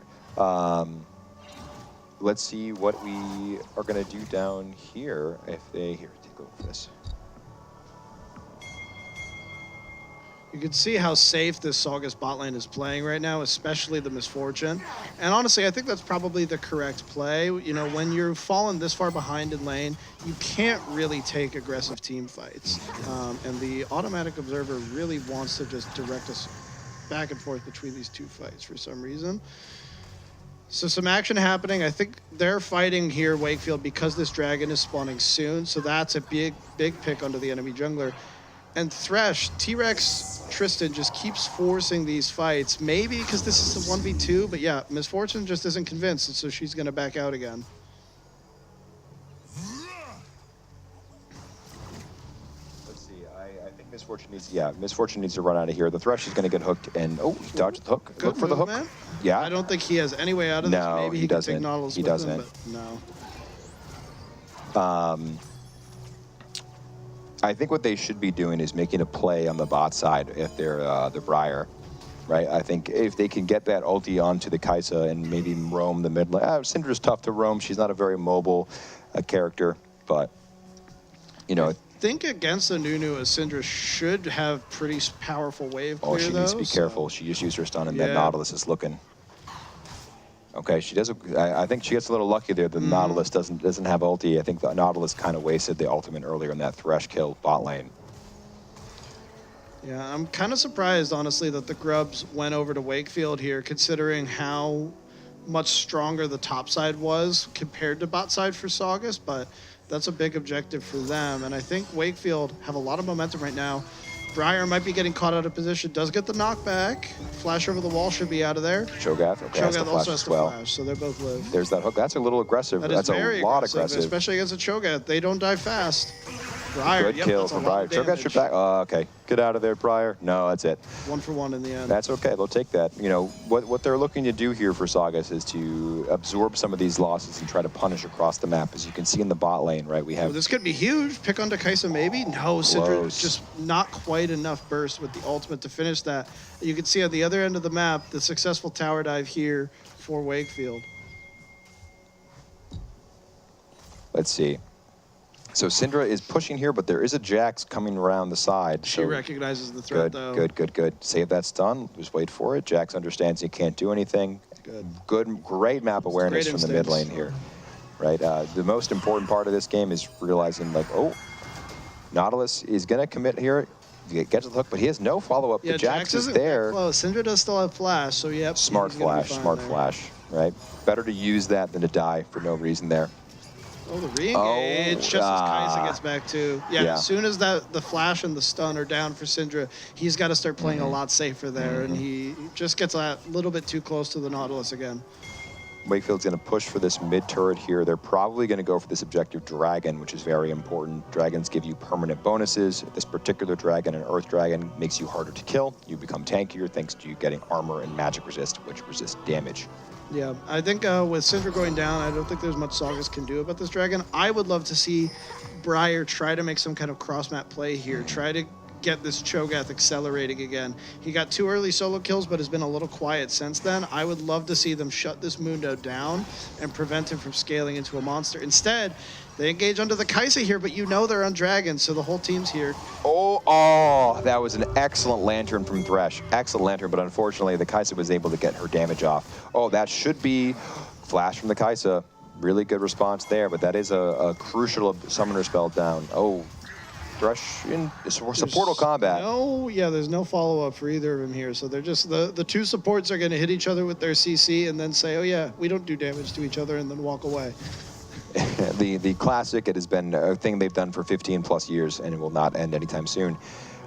Let's see what we are going to do down here. If they here, take a look at this. You can see how safe this Saugus bot lane is playing right now, especially the Misfortune. And honestly, I think that's probably the correct play. You know, when you're fallen this far behind in lane, you can't really take aggressive team fights. And the automatic observer really wants to just direct us back and forth between these two fights for some reason. So some action happening. I think they're fighting here, Wakefield, because this dragon is spawning soon. So that's a big pick onto the enemy jungler. And Thresh, T-Rex, Tristan just keeps forcing these fights. Maybe because this is a 1v2, but yeah, Misfortune just isn't convinced, and so she's going to back out again. Let's see, I think Misfortune needs to run out of here. The Thresh is going to get hooked, and he dodged the hook. Good Look for the hook. Man. Yeah. I don't think he has any way out of this. No, Maybe he doesn't. Can take Nautilus He with doesn't. him, but no. I think what they should be doing is making a play on the bot side if they're the Briar, right? I think if they can get that ulti onto the Kai'Sa and maybe roam the mid lane. Syndra's tough to roam. She's not a very mobile character, but, you know. I think against the Nunu, Syndra should have pretty powerful wave clear, she needs to be careful. She just used her stun, and then Nautilus is looking. Okay, she does. I think she gets a little lucky there. The Nautilus doesn't have ulti. I think the Nautilus kind of wasted the ultimate earlier in that Thresh kill bot lane. Yeah, I'm kind of surprised, honestly, that the Grubs went over to Wakefield here, considering how much stronger the top side was compared to bot side for Saugus, but that's a big objective for them. And I think Wakefield have a lot of momentum right now. Briar might be getting caught out of position, does get the knockback. Flash over the wall should be out of there. Cho'Gath, okay, Cho'Gath also has as well. to flash, so they both live. There's that hook. That's a little aggressive. That's a lot aggressive. Especially against a Cho'Gath. They don't die fast. Briar, Good kill from Briar. Cho'Gath should back. Okay, get out of there, Briar. No, that's it. 1 for 1 in the end. That's okay. They'll take that. You know what they're looking to do here for Saugus is to absorb some of these losses and try to punish across the map. As you can see in the bot lane, right? We have. Oh, this could be huge. Pick onto Kai'Sa maybe. No, Syndra just not quite enough burst with the ultimate to finish that. You can see at the other end of the map the successful tower dive here for Wakefield. Let's see. So Syndra is pushing here, but there is a Jax coming around the side. She recognizes the threat, though. Good. Save that stun. Just wait for it. Jax understands he can't do anything. Great map awareness from the mid lane here. Right. The most important part of this game is realizing, like, oh, Nautilus is going to commit here. He gets the hook, but he has no follow-up. Yeah, the Jax is there. Close. Syndra does still have flash, so yep. Smart flash, right? Better to use that than to die for no reason there. Oh, the re-engage, just as Kai'Sa gets back too. Yeah, as soon as the flash and the stun are down for Syndra, he's got to start playing a lot safer there, and he just gets a little bit too close to the Nautilus again. Wakefield's going to push for this mid turret here. They're probably going to go for this objective Dragon, which is very important. Dragons give you permanent bonuses. This particular Dragon, an Earth Dragon, makes you harder to kill. You become tankier thanks to you getting armor and magic resist, which resist damage. Yeah, I think with Syndra going down, I don't think there's much Saugus can do about this Dragon. I would love to see Briar try to make some kind of cross-map play here, try to get this Cho'Gath accelerating again. He got 2 early solo kills, but has been a little quiet since then. I would love to see them shut this Mundo down and prevent him from scaling into a monster. Instead, they engage onto the Kai'Sa here, but you know they're on Dragon, so the whole team's here. Oh, that was an excellent Lantern from Thresh. Excellent Lantern, but unfortunately, the Kai'Sa was able to get her damage off. Oh, that should be Flash from the Kai'Sa. Really good response there, but that is a crucial summoner spell down. Oh, Thresh in supportal combat. There's no follow-up for either of them here. So they're just, the two supports are going to hit each other with their CC and then say, oh yeah, we don't do damage to each other, and then walk away. the classic, it has been a thing they've done for 15 plus years, and it will not end anytime soon.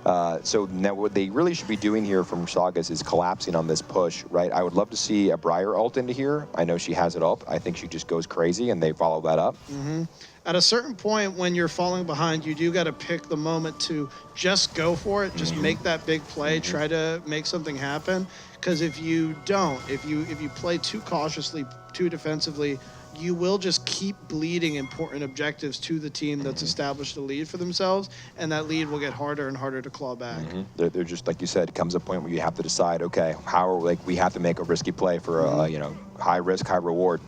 So now what they really should be doing here from Saugus is collapsing on this push, right? I would love to see a Briar ult into here. I know she has it up. I think she just goes crazy, and they follow that up. At a certain point, when you're falling behind, you do got to pick the moment to just go for it, just make that big play, try to make something happen. Because if you don't, if you play too cautiously, too defensively, you will just keep bleeding important objectives to the team that's established a lead for themselves, and that lead will get harder and harder to claw back. They're just, like you said, it comes a point where you have to decide, okay, we have to make a risky play for a high risk, high reward.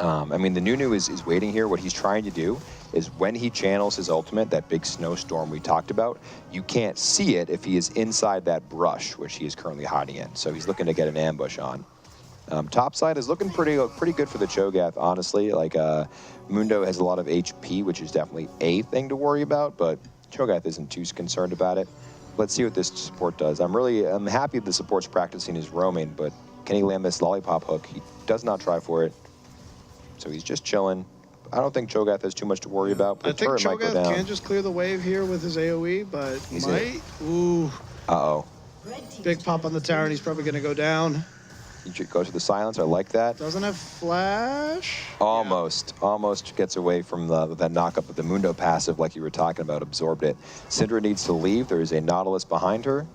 I mean, the Nunu is waiting here. What he's trying to do is when he channels his ultimate, that big snowstorm we talked about, you can't see it if he is inside that brush, which he is currently hiding in. So he's looking to get an ambush on. Top side is looking pretty good for the Cho'Gath, honestly. Like, Mundo has a lot of HP, which is definitely a thing to worry about, but Cho'Gath isn't too concerned about it. Let's see what this support does. I'm happy the support's practicing his roaming, but can he land this lollipop hook? He does not try for it. So he's just chilling. I don't think Cho'Gath has too much to worry about. But I think Cho'Gath can just clear the wave here with his AoE, but he might. Ooh. Uh-oh. Big pop on the tower, and he's probably going to go down. He goes to the silence. I like that. Doesn't have flash. Almost gets away from that knock-up of the Mundo passive like you were talking about, absorbed it. Syndra needs to leave. There is a Nautilus behind her.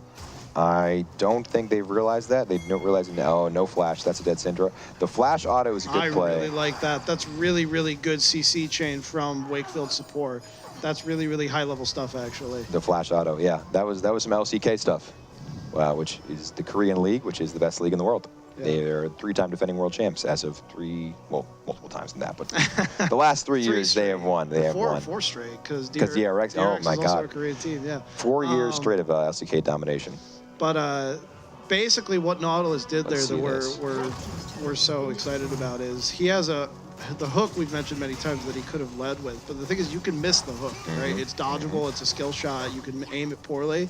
I don't think they've realized that. They don't realize it. No flash. That's a dead Syndra. The flash auto is a good play. I really like that. That's really, really good CC chain from Wakefield support. That's really, really high-level stuff, actually. The flash auto, yeah. That was some LCK stuff. Wow, which is the Korean League, which is the best league in the world. Yeah. They are 3-time defending world champs as of multiple times than that, but the last 3 years straight. They have won. They have won. Four straight, because DRX, oh my God, also a Korean team, yeah. 4 years straight of LCK domination. But basically, what Nautilus did there that we're so excited about is he has the hook we've mentioned many times that he could have led with, but the thing is you can miss the hook, right? It's dodgeable, it's a skill shot, you can aim it poorly.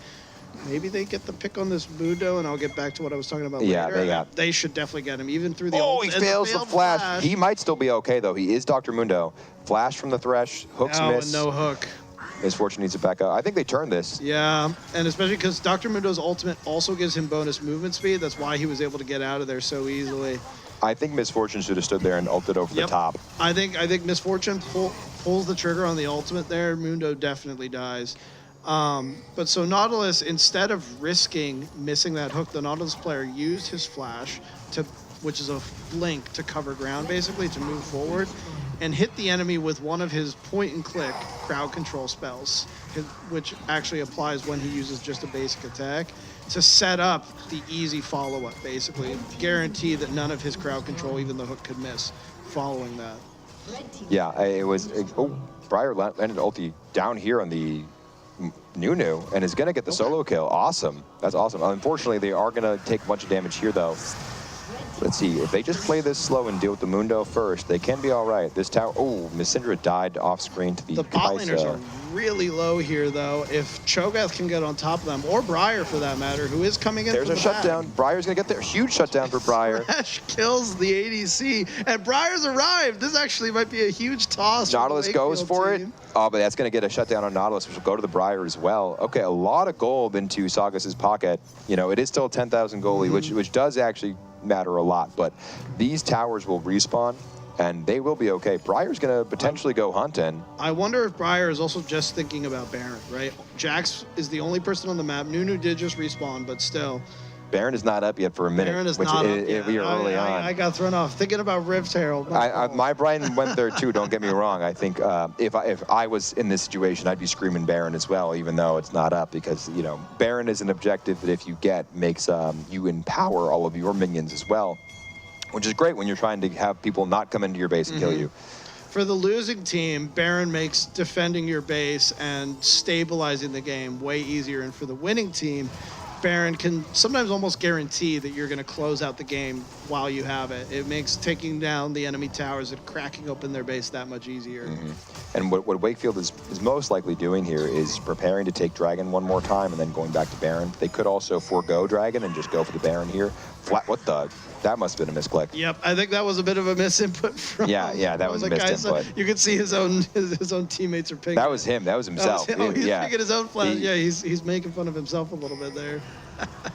Maybe they get the pick on this Mundo, and I'll get back to what I was talking about later. They should definitely get him, even through the he fails the flash. He might still be okay, though. He is Dr. Mundo. Flash from the Thresh, hooks miss. No hook. Misfortune needs to back up. I think they turned this. Yeah, and especially because Dr. Mundo's ultimate also gives him bonus movement speed. That's why he was able to get out of there so easily. I think Misfortune should have stood there and ulted over the top. I think Misfortune pulls the trigger on the ultimate there. Mundo definitely dies. But so Nautilus, instead of risking missing that hook, the Nautilus player used his flash, which is a blink, to cover ground, basically, to move forward, and hit the enemy with one of his point-and-click crowd control spells, which actually applies when he uses just a basic attack, to set up the easy follow-up, basically. Guarantee that none of his crowd control, even the hook, could miss following that. Yeah, it was... Briar landed ulti down here on the Nunu and is going to get the solo kill. Awesome. That's awesome. Unfortunately, they are going to take a bunch of damage here, though. Let's see. If they just play this slow and deal with the Mundo first, they can be all right. This tower... Oh, Miss Syndra died off screen to the bot laners are really low here, though. If Cho'Gath can get on top of them, or Briar for that matter, who is coming in. There's a shutdown. Briar's going to get there. Huge shutdown for Briar. Thresh kills the ADC, and Briar's arrived. This actually might be a huge toss. Nautilus goes for it. Oh, but that's going to get a shutdown on Nautilus, which will go to the Briar as well. Okay, a lot of gold into Saugus' pocket. You know, it is still a 10,000 goalie, which does actually matter a lot. But these towers will respawn, and they will be okay. Briar's going to potentially go hunting. I wonder if Briar is also just thinking about Baron, right? Jax is the only person on the map. Nunu did just respawn, but still. Baron is not up yet for a minute. Baron is not up yet. We are early on. I got thrown off thinking about Rift Herald. My brain went there too. Don't get me wrong. I think if I was in this situation, I'd be screaming Baron as well, even though it's not up, because you know Baron is an objective that if you get makes you empower all of your minions as well, which is great when you're trying to have people not come into your base and kill you. For the losing team, Baron makes defending your base and stabilizing the game way easier, and for the winning team, Baron can sometimes almost guarantee that you're going to close out the game while you have it. It makes taking down the enemy towers and cracking open their base that much easier. And what Wakefield is most likely doing here is preparing to take Dragon one more time and then going back to Baron. They could also forego Dragon and just go for the Baron here. What the? That must have been a misclick. Yep, I think that was a bit of a misinput from. Yeah, that was a misinput. You could see his own teammates are picking. That was him. That was himself. He's picking his own flash. Yeah, he's making fun of himself a little bit there.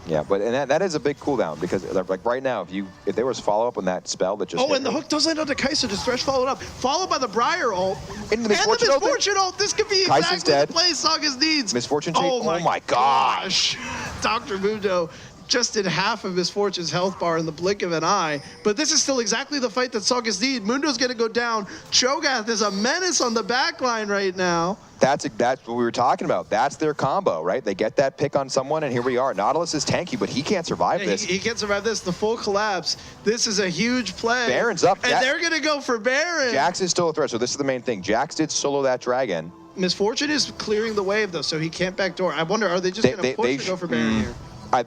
Yeah, but that is a big cooldown, because like right now, if there was follow up on that spell that just and the hook does land onto Kai'Sa, just Thresh followed up, followed by the Briar ult. And the Misfortune ult. This could be exactly the play Saugus needs. Misfortune chain. Oh my gosh. Dr. Mundo just did half of Misfortune's health bar in the blink of an eye, but this is still exactly the fight that Saugus needs. Mundo's going to go down. Cho'Gath is a menace on the back line right now. That's what we were talking about. That's their combo, right? They get that pick on someone, and here we are. Nautilus is tanky, but he can't survive this. He can't survive this. The full collapse. This is a huge play. Baron's up. And they're going to go for Baron. Jax is still a threat, so this is the main thing. Jax did solo that dragon. Misfortune is clearing the wave, though, so he can't backdoor. I wonder, are they just going to push to go for Baron here?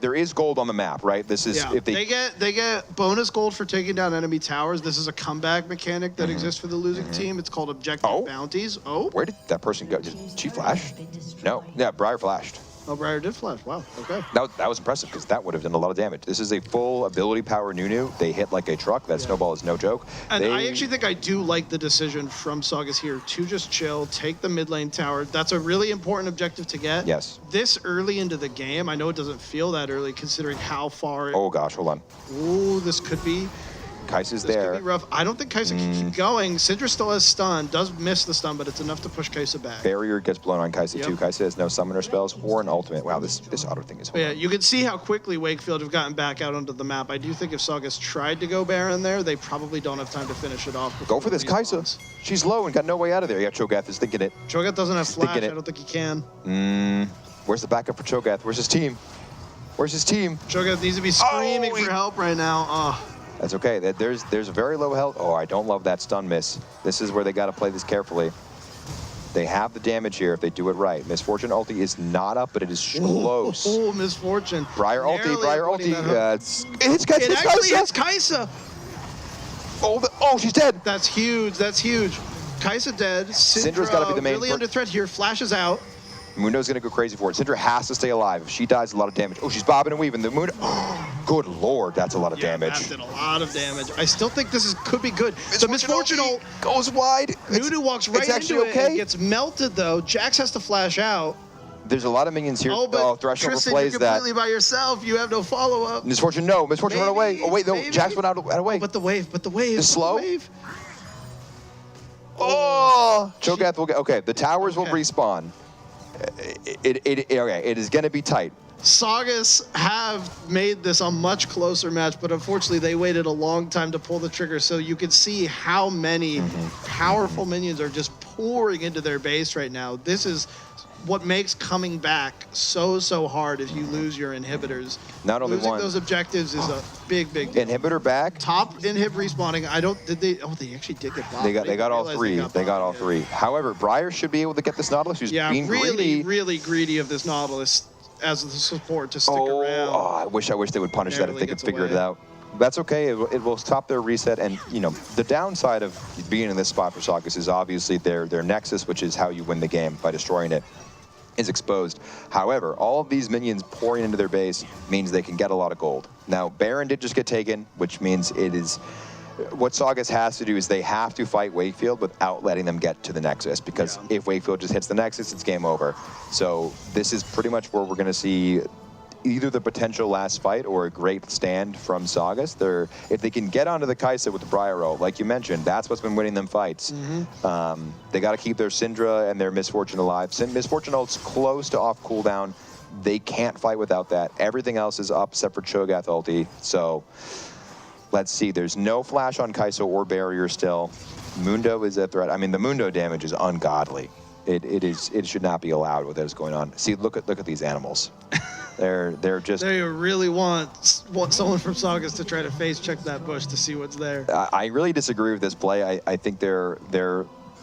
There is gold on the map, right? This is if they get bonus gold for taking down enemy towers. This is a comeback mechanic that exists for the losing team. It's called objective bounties. Where did that person go? Did she flash? No. Yeah, Briar flashed. Oh, Briar did flash. Wow. Okay. That was impressive, because that would have done a lot of damage. This is a full ability power Nunu. They hit like a truck. That snowball is no joke. And I actually think I do like the decision from Saugus here to just chill, take the mid lane tower. That's a really important objective to get. Yes. This early into the game, I know it doesn't feel that early considering how far. Oh gosh, hold on. Ooh, this could be. Kai'Sa's there. Could be rough. I don't think Kai'Sa can keep going. Syndra still has stun, does miss the stun, but it's enough to push Kai'Sa back. Barrier gets blown on Kai'Sa too. Kai'Sa has no summoner spells or an ultimate. Wow, this auto thing is horrible. Yeah, you can see how quickly Wakefield have gotten back out onto the map. I do think if Saugus tried to go Baron there, they probably don't have time to finish it off. Go for this Kai'Sa. She's low and got no way out of there. Yeah, Cho'Gath is thinking it. Cho'Gath doesn't have flash. I don't think he can. Where's the backup for Cho'Gath? Where's his team? Where's his team? Cho'Gath needs to be screaming for help right now. Oh. That's okay. There's a very low health. Oh, I don't love that stun miss. This is where they got to play this carefully. They have the damage here if they do it right. Misfortune ulti is not up, but it is close. Oh, Misfortune. Briar ulti. It actually hits Kai'Sa. Oh, she's dead. That's huge. Kai'Sa dead. Syndra's got to be the main. Really under threat here. Flashes out. Mundo's going to go crazy for it. Syndra has to stay alive. If she dies, a lot of damage. Oh, she's bobbing and weaving. The Mundo. Good lord, that's a lot of damage. That did a lot of damage. I still think this could be good. The Misfortune goes wide. Nunu walks right into it and gets melted, though. Jax has to flash out. There's a lot of minions here. But Thresh Tristan, overplays you're completely by yourself. You have no follow-up. Misfortune, no. Misfortune run away. Oh, wait, no. Jax went out away. But the wave. It's slow. Oh! Cho'Gath will get... Okay, the towers will respawn. It is going to be tight. Saugus have made this a much closer match, but unfortunately they waited a long time to pull the trigger, so you can see how many powerful minions are just pouring into their base right now. This is what makes coming back so hard if you lose your inhibitors. Not only losing those objectives is a big deal. Inhibitor back. Top inhib respawning. They actually did get blocked. They got all three. They got all three. However, Briar should be able to get this Nautilus, who's being greedy. really greedy of this Nautilus as the support to stick around. Oh, I wish they would punish that if they could figure it out. That's okay. It will stop their reset. And, the downside of being in this spot for Saugus is obviously their Nexus, which is how you win the game by destroying it, is exposed. However, all of these minions pouring into their base means they can get a lot of gold. Now, Baron did just get taken, which means it is... What Saugus has to do is they have to fight Wakefield without letting them get to the Nexus, because if Wakefield just hits the Nexus, it's game over. So this is pretty much where we're going to see either the potential last fight or a great stand from Saugus. If they can get onto the Kaisa with the Briar Ult, like you mentioned, that's what's been winning them fights. They got to keep their Syndra and their Misfortune alive. Misfortune Ult's close to off cooldown. They can't fight without that. Everything else is up except for Cho'Gath ulti. So let's see. There's no flash on Kaisa or Barrier still. Mundo is a threat. I mean, the Mundo damage is ungodly. It should not be allowed with what's going on. See, look at these animals. They're just... They really want someone from Saugus to try to face check that bush to see what's there. I really disagree with this play. I think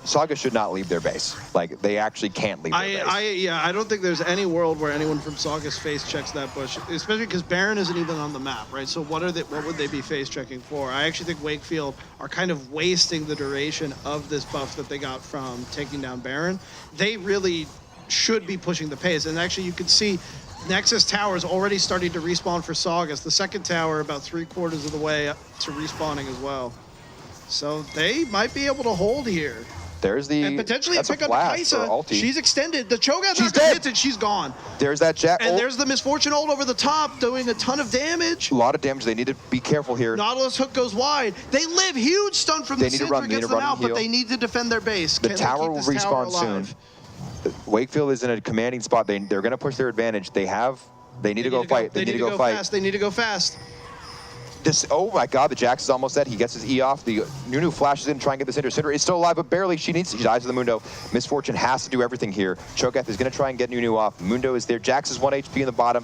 Saugus should not leave their base. Like, they actually can't leave their base. I don't think there's any world where anyone from Saugus face checks that bush, especially because Baron isn't even on the map, right? So what would they be face checking for? I actually think Wakefield are kind of wasting the duration of this buff that they got from taking down Baron. They really should be pushing the pace, and actually you could see Nexus Tower is already starting to respawn for Saugus. The second tower about 3/4 of the way to respawning as well. So they might be able to hold here. There's the... And potentially that's pick a up flash Kaisa. for ulti. She's extended. The Cho'Gath She's hits it, she's gone. There's that Jack. And there's the Misfortune ult over the top, doing a ton of damage. A lot of damage. They need to be careful here. Nautilus hook goes wide. They live. Huge stun from the Syndra gets them out, but they need to defend their base. The tower will respawn soon. Wakefield is in a commanding spot. They're going to push their advantage. They need to go fight. They need to go fight. They need to go fast. Oh my God, the Jax is almost dead. He gets his E off. The Nunu flashes in to try and get the Syndra. Syndra is still alive, but barely. She dies to the Mundo. Misfortune has to do everything here. Cho'Gath is going to try and get Nunu off. Mundo is there. Jax is 1 HP in the bottom.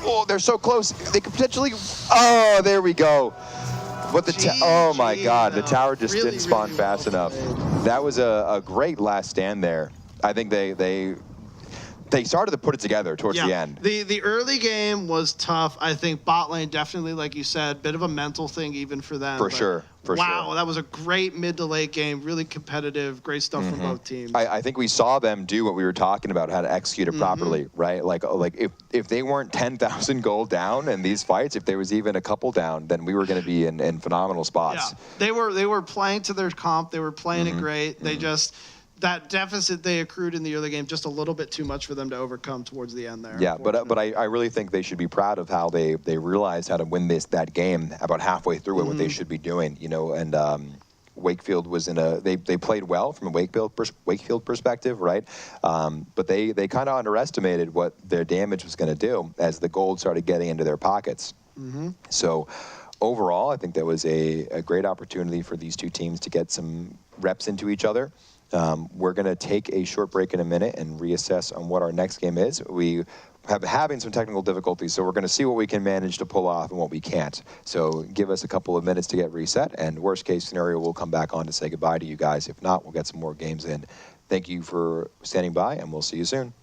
Oh, they're so close. They could potentially... Oh, there we go. But oh my God, the tower just didn't spawn fast enough. That was a great last stand there. I think they started to put it together towards the end. The early game was tough. I think bot lane definitely, like you said, bit of a mental thing even for them. For sure. Wow, that was a great mid to late game, really competitive, great stuff from both teams. I think we saw them do what we were talking about, how to execute it properly, right? Like if they weren't 10,000 gold down in these fights, if there was even a couple down, then we were going to be in phenomenal spots. Yeah, they were playing to their comp. They were playing it great. They just... That deficit they accrued in the early game, just a little bit too much for them to overcome towards the end there. Yeah, but I really think they should be proud of how they realized how to win that game about halfway through it, what they should be doing, and Wakefield was they played well from a Wakefield perspective, right? But they kind of underestimated what their damage was going to do as the gold started getting into their pockets. So overall, I think that was a great opportunity for these two teams to get some reps into each other. We're going to take a short break in a minute and reassess on what our next game is. We have been having some technical difficulties, so we're going to see what we can manage to pull off and what we can't. So give us a couple of minutes to get reset, and worst case scenario, we'll come back on to say goodbye to you guys. If not, we'll get some more games in. Thank you for standing by, and we'll see you soon.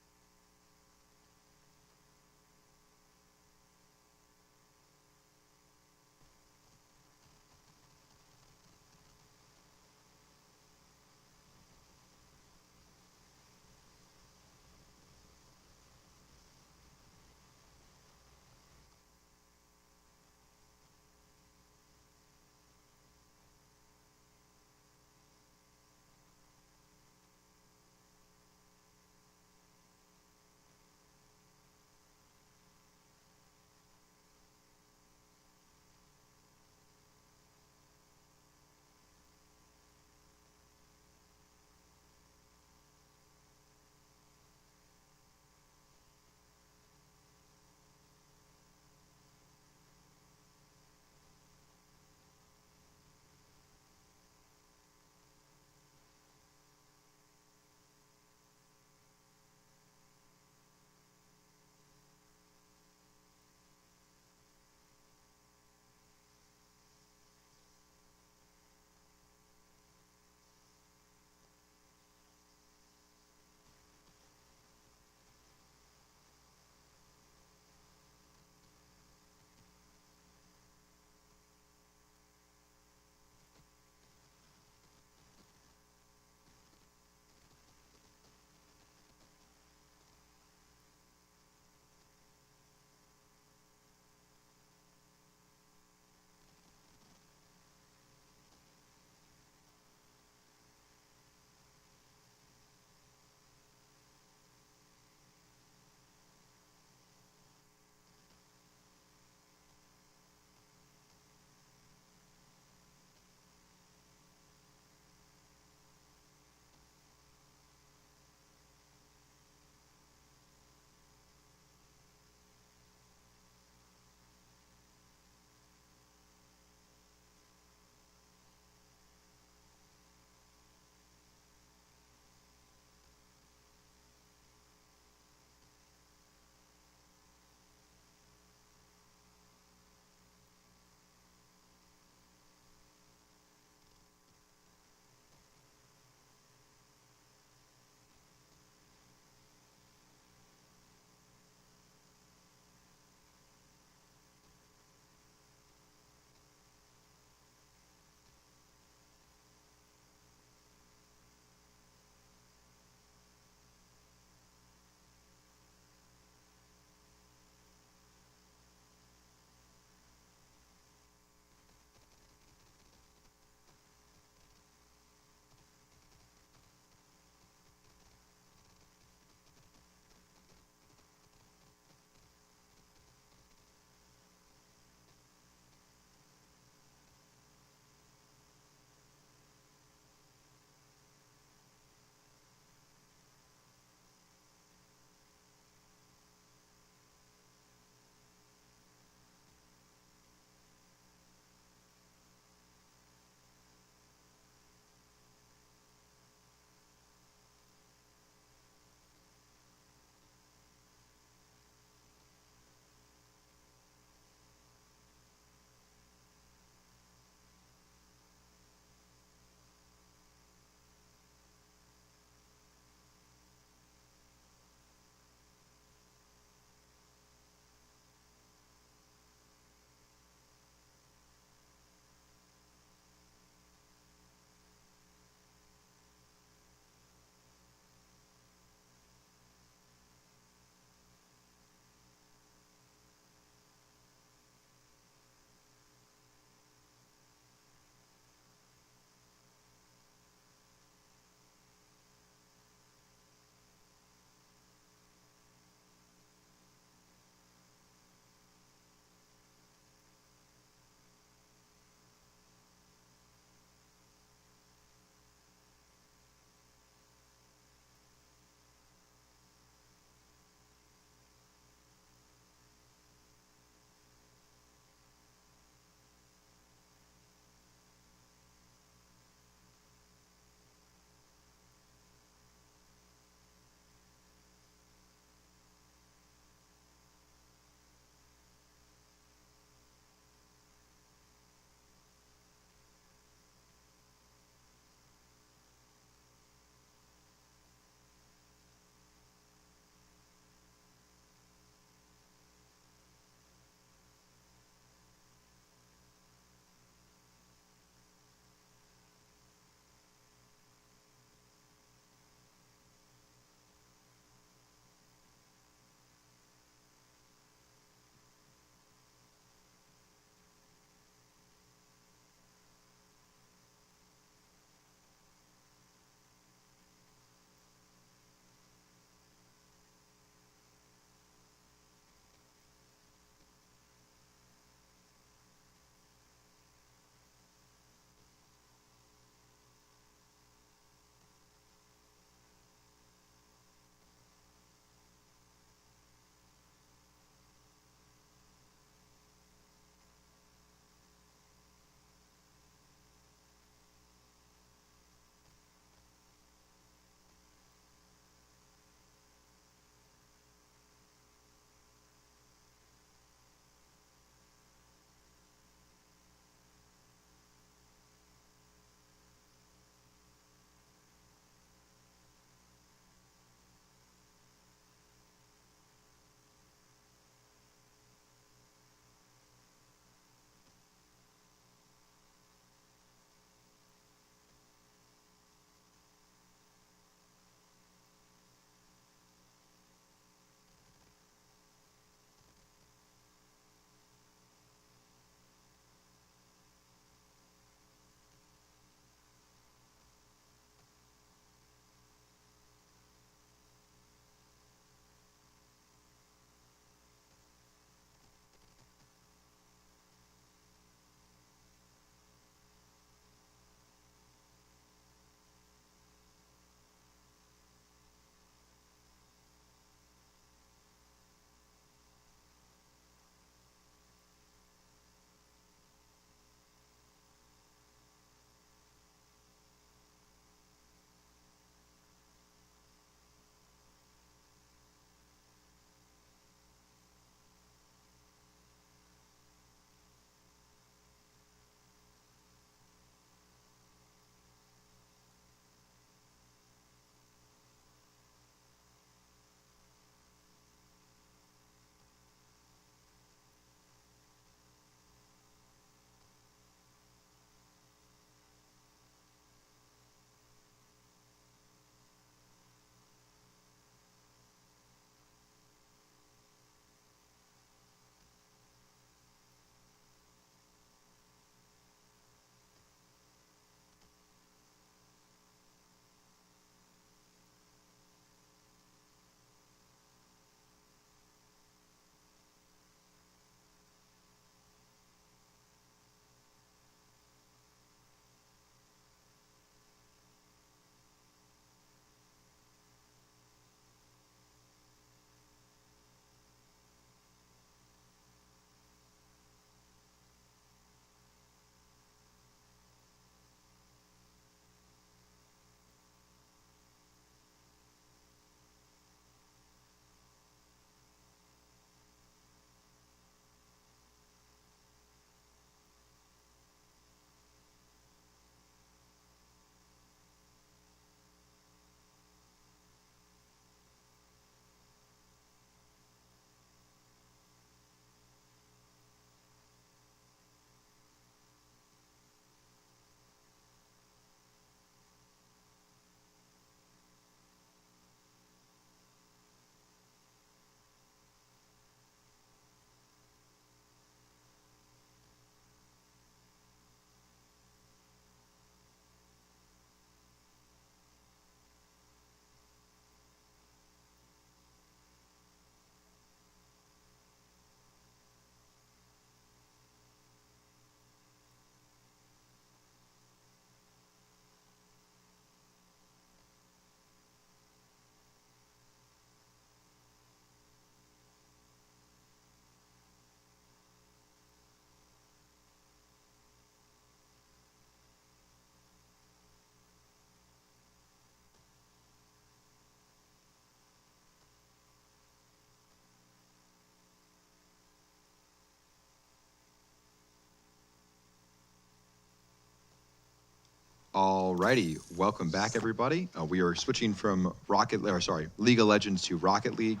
Alrighty, welcome back, everybody. We are switching from League of Legends to Rocket League.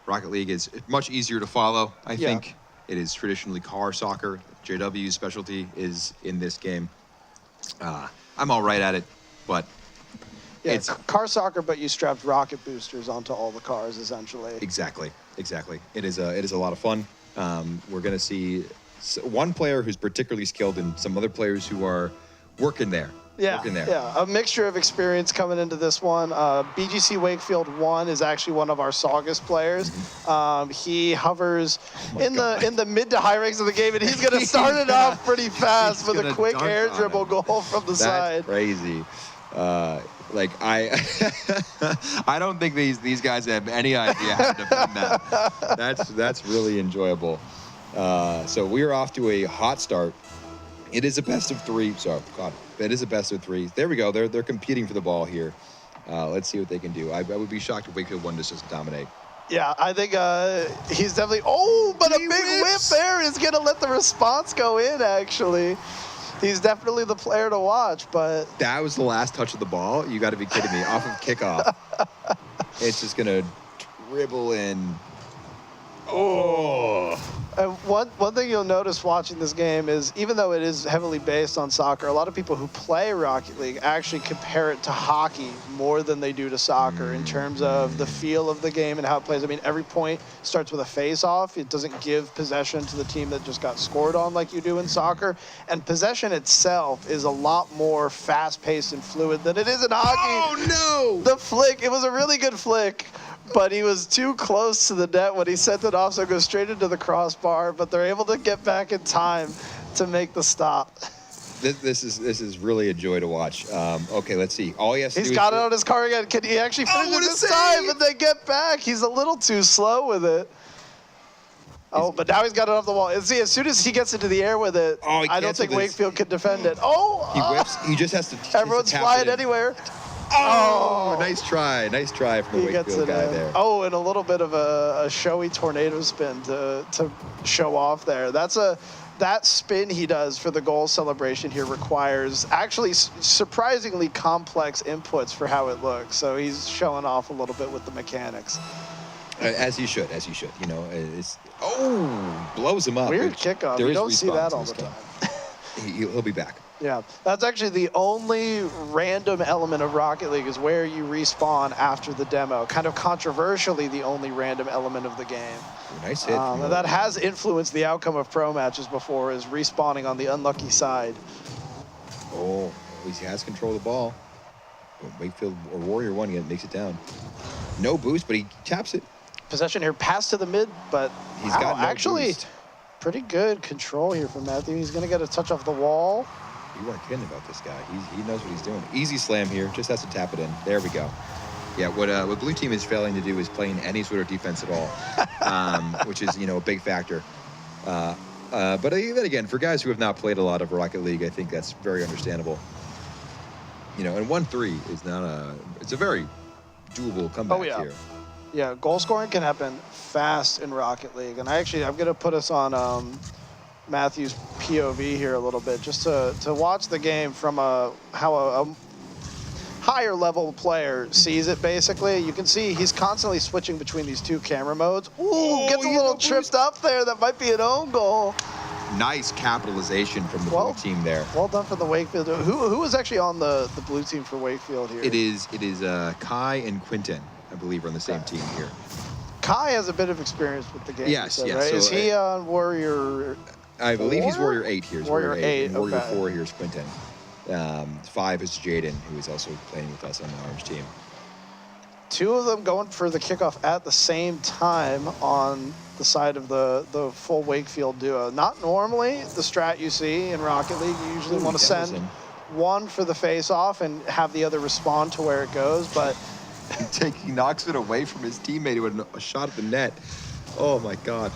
Rocket League is much easier to follow. I think it is traditionally car soccer. JW's specialty is in this game. I'm all right at it, but it's car soccer, but you strapped rocket boosters onto all the cars, essentially. Exactly. It is a lot of fun. We're gonna see one player who's particularly skilled and some other players who are working there. Yeah, a mixture of experience coming into this one. BGC Wakefield 1 is actually one of our Saugus players. He hovers in the mid to high ranks of the game, and he's going to start it off pretty fast with a quick air dribble goal from the side. That's crazy. I don't think these guys have any idea how to defend that. That's really enjoyable. So we are off to a hot start. It is a best of three. So, God, it is a best of three. There we go. They're competing for the ball here. Let's see what they can do. I would be shocked if Wakefield 1 just doesn't dominate. Yeah, I think he's definitely... Oh, but a big whip there is going to let the response go in, actually. He's definitely the player to watch, but... That was the last touch of the ball? You got to be kidding me. Off of kickoff. It's just going to dribble in. Oh! And one thing you'll notice watching this game is, even though it is heavily based on soccer, a lot of people who play Rocket League actually compare it to hockey more than they do to soccer in terms of the feel of the game and how it plays. I mean, every point starts with a face-off. It doesn't give possession to the team that just got scored on like you do in soccer. And possession itself is a lot more fast-paced and fluid than it is in hockey. Oh, no! The flick, it was a really good flick. But he was too close to the net when he sent it off, so it goes straight into the crossbar. But they're able to get back in time to make the stop. This is really a joy to watch. Okay, let's see. All he has to do He's got it on his car again. Can he actually finish it this time? But they get back. He's a little too slow with it. Oh, but now he's got it off the wall. See, as soon as he gets into the air with it, I don't think Wakefield can defend it. Oh! He whips. He just has to. Everyone's flying anywhere. Oh, nice try from the Wakefield guy there. Oh, and a little bit of a showy tornado spin to show off there. That spin he does for the goal celebration here requires actually surprisingly complex inputs for how it looks. So he's showing off a little bit with the mechanics. As he should. You know, blows him up. Weird kickoff. You don't see that all the time. He'll be back. Yeah, that's actually the only random element of Rocket League is where you respawn after the demo. Kind of controversially, the only random element of the game. Nice hit. That has influenced the outcome of pro matches before, is respawning on the unlucky side. Oh, at least he has control of the ball. Wakefield or Warrior 1 makes it down. No boost, but he taps it. Possession here, pass to the mid, but he's got no actually boost. Pretty good control here from Matthew. He's going to get a touch off the wall. You weren't kidding about this guy. He knows what he's doing. Easy slam here. Just has to tap it in. There we go. Yeah, what blue team is failing to do is playing any sort of defense at all, which is, a big factor. But even again, for guys who have not played a lot of Rocket League, I think that's very understandable. And 1-3 is it's a very doable comeback here. Yeah, goal scoring can happen fast in Rocket League. And I'm going to put us on Matthew's POV here a little bit, just to watch the game from how a higher level player sees it. Basically, you can see he's constantly switching between these two camera modes. Ooh, gets a little tripped up there. That might be an own goal. Nice capitalization from the blue team there. Well done for the Wakefield. Who was actually on the blue team for Wakefield here? It is Kai and Quinton, I believe, are on the same team here. Kai has a bit of experience with the game. Yes. Right? So is he on Warrior? I believe he's Warrior 8 here. Warrior 8. And Warrior 4 here is Quinton. 5 is Jaden, who is also playing with us on the orange team. Two of them going for the kickoff at the same time on the side of the full Wakefield duo. Not normally the strat you see in Rocket League. You usually want to send one for the face-off and have the other respond to where it goes, but... He knocks it away from his teammate with a shot at the net. Oh, my God.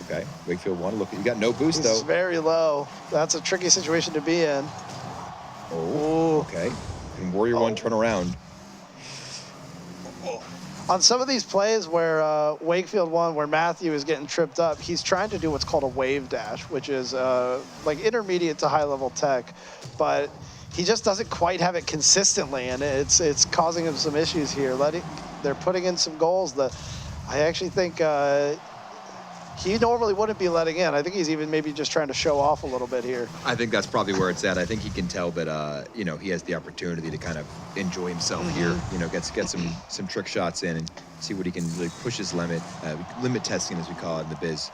Okay, Wakefield 1. Look, you got no boost, though. It's very low. That's a tricky situation to be in. Oh, okay. Can Warrior 1 turn around? On some of these plays where Wakefield 1, where Matthew is getting tripped up, he's trying to do what's called a wave dash, which is like intermediate to high-level tech. But he just doesn't quite have it consistently, and it's causing him some issues here. They're putting in some goals that I actually think he normally wouldn't be letting in. I think he's even maybe just trying to show off a little bit here. I think that's probably where it's at. I think he can tell that he has the opportunity to kind of enjoy himself here. Get some trick shots in and see what he can really push his limit. Limit testing, as we call it in the biz.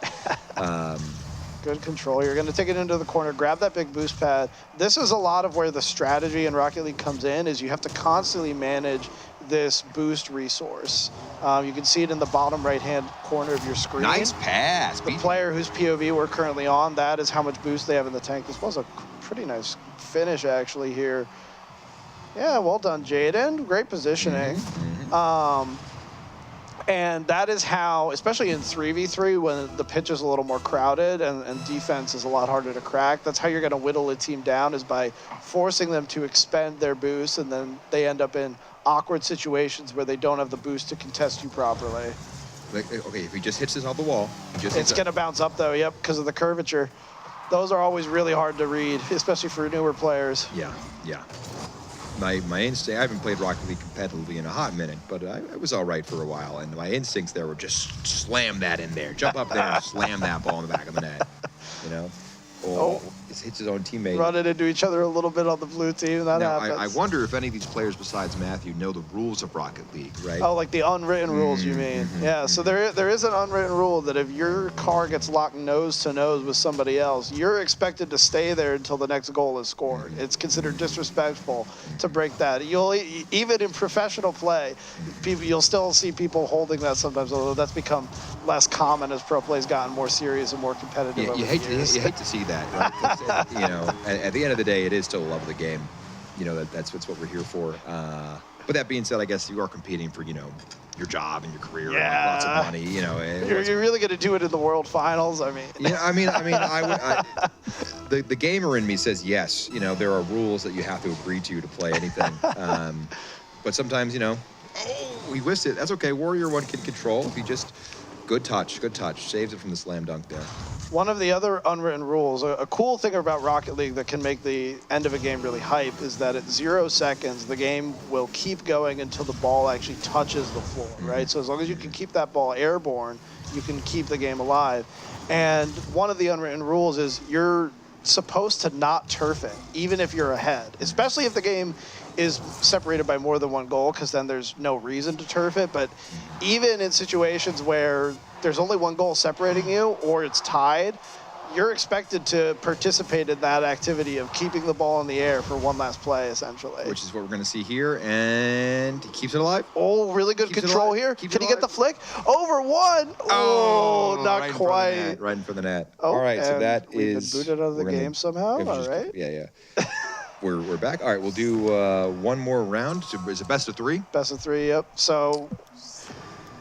Good control. You're going to take it into the corner, grab that big boost pad. This is a lot of where the strategy in Rocket League comes in, is you have to constantly manage this boost resource. You can see it in the bottom right-hand corner of your screen. Nice pass. The player whose POV we're currently on, that is how much boost they have in the tank. This was a pretty nice finish, actually, here. Yeah, well done, Jaden. Great positioning. And that is how, especially in 3v3, when the pitch is a little more crowded and defense is a lot harder to crack, that's how you're going to whittle a team down, is by forcing them to expend their boost, and then they end up in awkward situations where they don't have the boost to contest you properly. Okay, if he just hits this off the wall, it's going to bounce up, though, yep, because of the curvature. Those are always really hard to read, especially for newer players. Yeah. My instinct, I haven't played Rocket League competitively in a hot minute, but I was all right for a while, and my instincts there were just slam that in there. Jump up there and slam that ball in the back of the net, Oh, he hits his own teammate. Running into each other a little bit on the blue team. That happens. I wonder if any of these players besides Matthew know the rules of Rocket League, right? Oh, like the unwritten rules, you mean? Yeah, so there is an unwritten rule that if your car gets locked nose to nose with somebody else, you're expected to stay there until the next goal is scored. It's considered disrespectful to break that. Even in professional play, you'll still see people holding that sometimes, although that's become less common as pro play's gotten more serious and more competitive. Yeah, you hate to see that, right? At the end of the day, it is still the love of the game. That's what we're here for. But that being said, I guess you are competing for, your job and your career and lots of money. You're really going to do it in the World Finals. I mean, the gamer in me says yes. There are rules that you have to agree to play anything. But sometimes, we whiffed it. That's okay. Warrior 1 can control. If he just good touch, saves it from the slam dunk there. One of the other unwritten rules, a cool thing about Rocket League that can make the end of a game really hype, is that at 0 seconds, the game will keep going until the ball actually touches the floor, right? So as long as you can keep that ball airborne, you can keep the game alive. And one of the unwritten rules is you're supposed to not turf it, even if you're ahead, especially if the game is separated by more than one goal, because then there's no reason to turf it. But even in situations where there's only one goal separating you or it's tied, you're expected to participate in that activity of keeping the ball in the air for one last play, essentially. Which is what we're going to see here, and he keeps it alive. Oh, really good control here. Can he get the flick? Over one. Oh, not right quite. Right in for the net. Oh, all right, so that we've is... been booted out of the game somehow. All right. Yeah. We're back. All right, we'll do one more round. Is it best of 3? Best of 3, yep. So,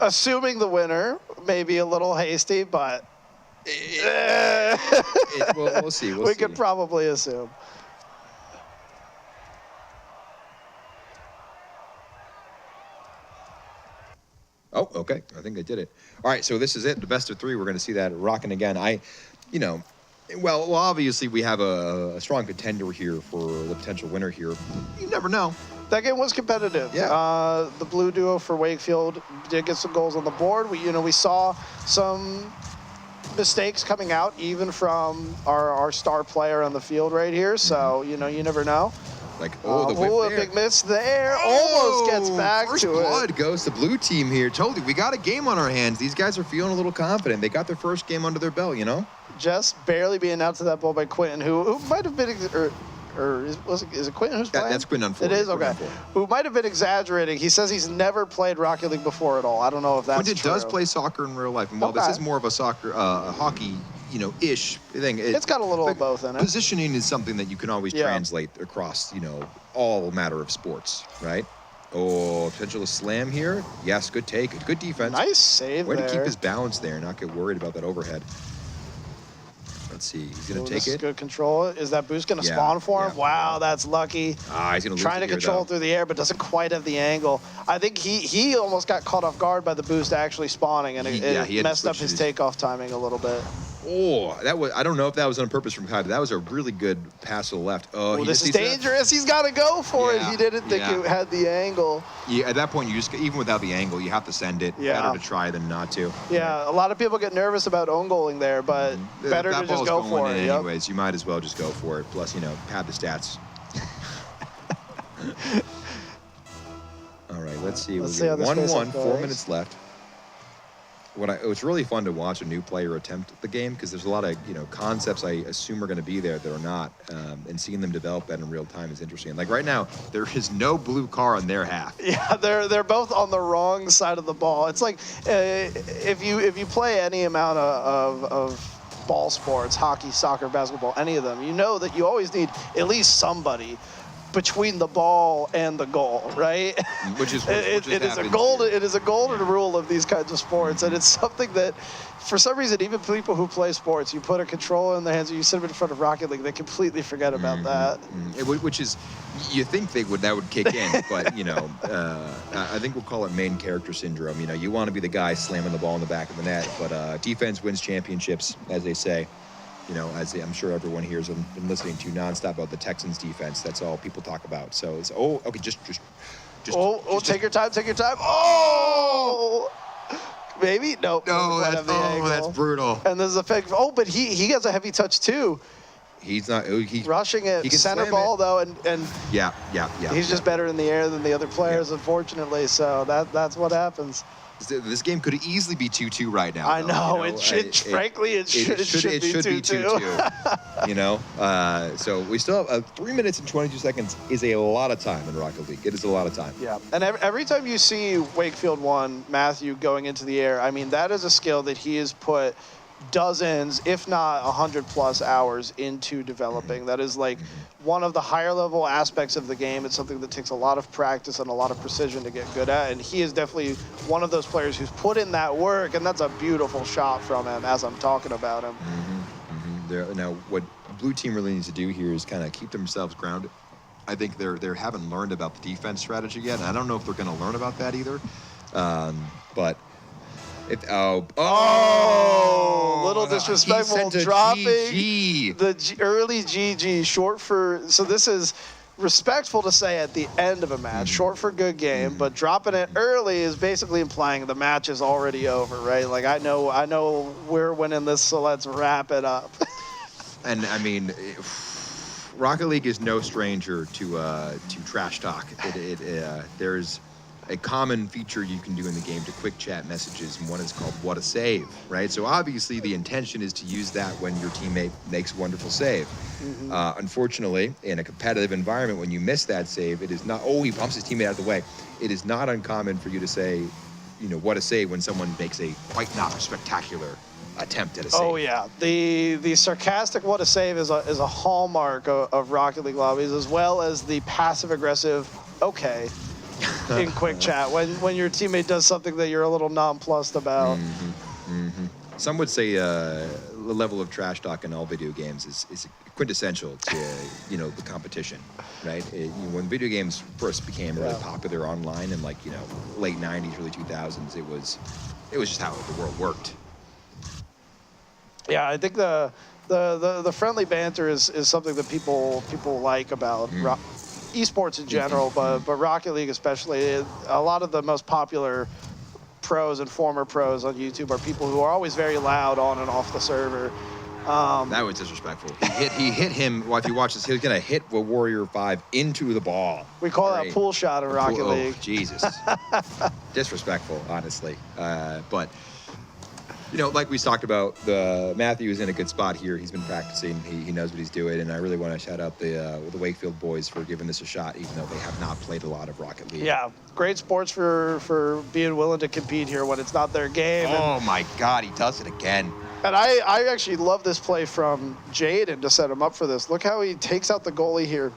assuming the winner, maybe a little hasty, but... we'll see. We could probably assume. Oh, okay. I think I did it. All right, so this is it. The best of 3. We're going to see that rocking again. Well, obviously we have a strong contender here for the potential winner here. You never know. That game was competitive. Yeah. The blue duo for Wakefield did get some goals on the board. We saw some mistakes coming out even from our star player on the field right here. So, you never know. Like, the whip there. A big miss there. Almost gets back to it. First blood goes to blue team here. Totally. We got a game on our hands. These guys are feeling a little confident. They got their first game under their belt, Just barely being out to that ball by Quentin, who might have been, is it Quentin who's playing? That's Quentin on 4. It is? Okay. Who might have been exaggerating. He says he's never played Rocket League before at all. I don't know if that's Quentin true. does play soccer in real life. And while this is more of a soccer, hockey, ish thing. It's got a little of both in it. Positioning is something that you can always translate across, all matter of sports, right? Oh, potential slam here. Yes, good take. Good defense. Nice save Way there. to keep his balance there and not get worried about that overhead. Let's see. He's going to take it. Good control. Is that boost going to spawn for him? Wow, that's lucky. He's going to lose Trying to control through the air, but doesn't quite have the angle. I think he almost got caught off guard by the boost actually spawning, and it messed up his takeoff timing a little bit. Oh, that was, I don't know if that was on purpose from Kai, but that was a really good pass to the left. Oh, this is dangerous. He's got to go for it. He didn't think it had the angle. Yeah, at that point, you just, even without the angle, you have to send it. Yeah. Better to try than not to. Yeah, a lot of people get nervous about own goaling there, but better to just go for it. Anyways, you might as well just go for it. Plus, pad the stats. All right, let's see. Let's see how this 1-1, 4 minutes left. It's really fun to watch a new player attempt the game because there's a lot of concepts I assume are going to be there that are not, and seeing them develop that in real time is interesting. Like right now, there is no blue car on their half. Yeah, they're both on the wrong side of the ball. It's like if you play any amount of ball sports, hockey, soccer, basketball, any of them, you know that you always need at least somebody between the ball and the goal, right? Which is it is a golden rule of these kinds of sports, and it's something that, for some reason, even people who play sports, you put a controller in their hands, or you sit them in front of Rocket League, they completely forget about that. Which is, you think that would kick in, but I think we'll call it main character syndrome. You want to be the guy slamming the ball in the back of the net, but defense wins championships, as they say. As I'm sure everyone here has been listening to nonstop about the Texans defense. That's all people talk about. So it's, okay, just take your time, take your time. Oh, maybe no. That's brutal. And there's a fake. Oh, but he has a heavy touch too. He's not. He's rushing it. Center ball though, and yeah. He's just better in the air than the other players, unfortunately. So that's what happens. This game could easily be 2-2 right now. I know. It should be 2-2. So we still have 3 minutes and 22 seconds is a lot of time in Rocket League. It is a lot of time. Yeah. And every time you see Wakefield 1, Matthew going into the air, I mean, that is a skill that he has put dozens, if not 100+ hours into developing. That is like one of the higher level aspects of the game. It's something that takes a lot of practice and a lot of precision to get good at, and he is definitely one of those players who's put in that work, and that's a beautiful shot from him as I'm talking about him. Now what blue team really needs to do here is kind of keep themselves grounded. I think they haven't learned about the defense strategy yet, and I don't know if they're going to learn about that either. But little disrespectful, dropping the early GG, short for, so this is respectful to say at the end of a match, short for good game, but dropping it early is basically implying the match is already over, right? Like, I know we're winning this, so let's wrap it up. And I mean, Rocket League is no stranger to trash talk. There's a common feature you can do in the game to quick chat messages, and one is called "What a Save," right? So obviously the intention is to use that when your teammate makes a wonderful save. Unfortunately, in a competitive environment, when you miss that save, it is not, he bumps his teammate out of the way. It is not uncommon for you to say, what a save when someone makes a quite not spectacular attempt at a save. Oh yeah, the sarcastic "what a save" is a hallmark of Rocket League lobbies, as well as the passive aggressive "okay" in quick chat when your teammate does something that you're a little nonplussed about. Some would say the level of trash talk in all video games is quintessential to the competition, right? When video games first became really popular online in late 90s, early 2000s, it was just how the world worked. Yeah, I think the friendly banter is something that people like about esports in general, but Rocket League especially. A lot of the most popular pros and former pros on YouTube are people who are always very loud on and off the server. That was disrespectful. He hit him. Well, if you watch this, he was gonna hit the Warrior 5 into the ball. We call that a pool shot in Rocket League. Oh, Jesus. Disrespectful, honestly. But like we talked about, Matthew is in a good spot here. He's been practicing. He knows what he's doing, and I really want to shout out the Wakefield boys for giving this a shot, even though they have not played a lot of Rocket League. Yeah, great sports for being willing to compete here when it's not their game. Oh my God, he does it again. And I actually love this play from Jaden to set him up for this. Look how he takes out the goalie here.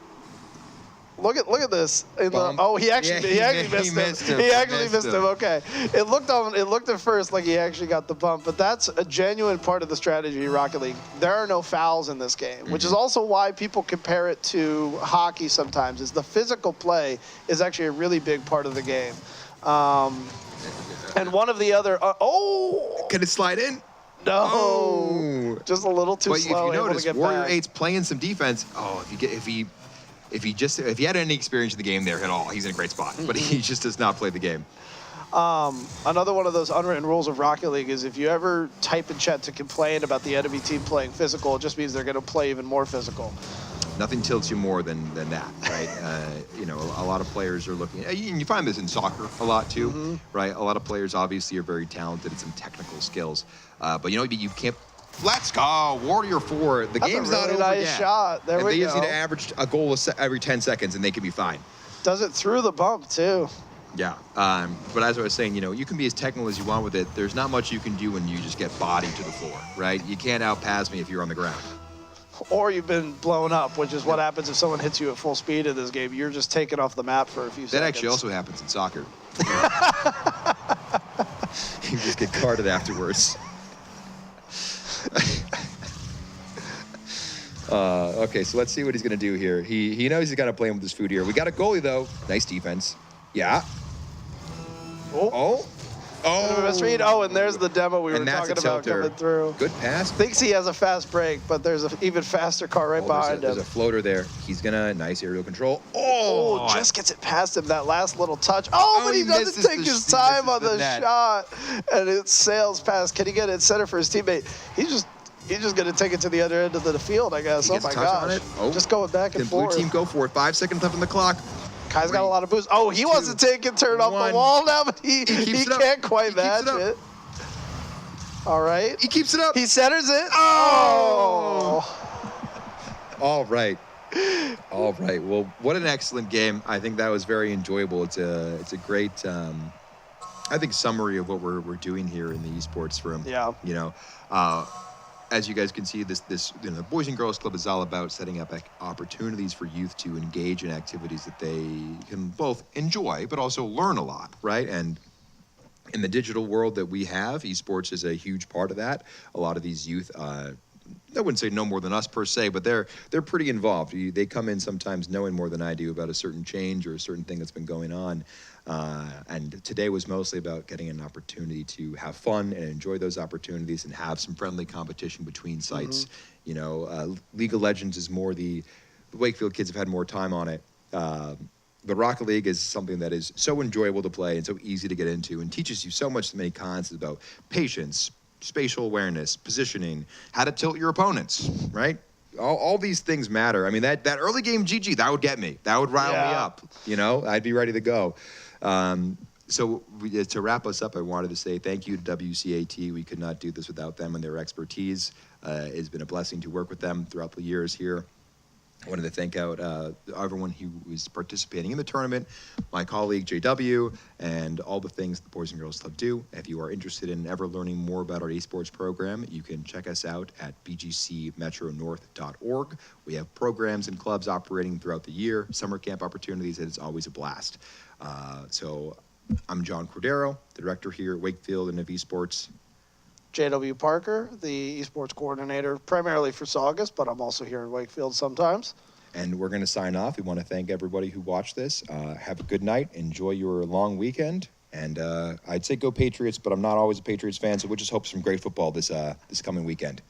Look at this. He actually missed him. He actually missed him. Okay. It looked at first like he actually got the bump, but that's a genuine part of the strategy of Rocket League. There are no fouls in this game, which is also why people compare it to hockey sometimes. Is the physical play is actually a really big part of the game. And one of the other Can it slide in? No. Oh, Just a little too but slow. if you able notice, to get Warrior back. 8's playing some defense. Oh, if he had any experience in the game there at all, he's in a great spot. But he just does not play the game. Another one of those unwritten rules of Rocket League is if you ever type in chat to complain about the enemy team playing physical, it just means they're going to play even more physical. Nothing tilts you more than that, right? A lot of players are looking, and you find this in soccer a lot too, right? A lot of players obviously are very talented at some technical skills, but you can't. Let's go, Warrior 4. The That's game's a really not over nice yet. shot. There and we they just go. need to average a goal every 10 seconds, and they can be fine. Does it through the bump too. Yeah, but as I was saying, you can be as technical as you want with it. There's not much you can do when you just get bodied to the floor, right? You can't outpass me if you're on the ground. Or you've been blown up, which is what happens if someone hits you at full speed in this game. You're just taken off the map for a few seconds. That actually also happens in soccer. You just get carded afterwards. Okay, so let's see what he's going to do here. He knows he's got to play with his food here. We got a goalie, though. Nice defense. Yeah. Oh. Misread. Oh, and there's the demo we were talking about coming through. Good pass. Thinks he has a fast break, but there's an even faster car right behind him. There's a floater there. He's going to, nice aerial control. Oh, just gets it past him, that last little touch. Oh, but he doesn't take his time on the shot, and it sails past. Can he get it center for his teammate? He's just going to take it to the other end of the field, I guess. Oh, my gosh. Just going back and forth. Blue team go for it. 5 seconds left on the clock. Kai's got a lot of boost. Oh, he wants to take it, turn off the wall now, but he can't quite match it. All right. He keeps it up. He centers it. Oh. All right. All right. Well, what an excellent game. I think that was very enjoyable. It's a great, I think, summary of what we're doing here in the esports room. Yeah. As you guys can see, the Boys and Girls Club is all about setting up opportunities for youth to engage in activities that they can both enjoy, but also learn a lot, right? And in the digital world that we have, esports is a huge part of that. A lot of these youth, I wouldn't say no more than us per se, but they're pretty involved. They come in sometimes knowing more than I do about a certain change or a certain thing that's been going on. And today was mostly about getting an opportunity to have fun and enjoy those opportunities and have some friendly competition between sites. League of Legends is more the Wakefield kids have had more time on it. But Rocket League is something that is so enjoyable to play and so easy to get into and teaches you so many concepts about patience, spatial awareness, positioning, how to tilt your opponents, right? All these things matter. I mean, that early game GG, that would get me. That would rile me up. I'd be ready to go. So to wrap us up, I wanted to say thank you to WCAT. We could not do this without them and their expertise. It's been a blessing to work with them throughout the years here. I wanted to thank out everyone who was participating in the tournament, my colleague JW, and all the things the Boys and Girls Club do. If you are interested in ever learning more about our esports program, you can check us out at bgcmetronorth.org. We have programs and clubs operating throughout the year, summer camp opportunities, and it's always a blast. So I'm John Cordero, the director here at Wakefield and of esports. JW Parker, the esports coordinator, primarily for Saugus, but I'm also here in Wakefield sometimes. And we're going to sign off. We want to thank everybody who watched this. Have a good night. Enjoy your long weekend. And I'd say go Patriots, but I'm not always a Patriots fan, so we'll just hope some great football this coming weekend.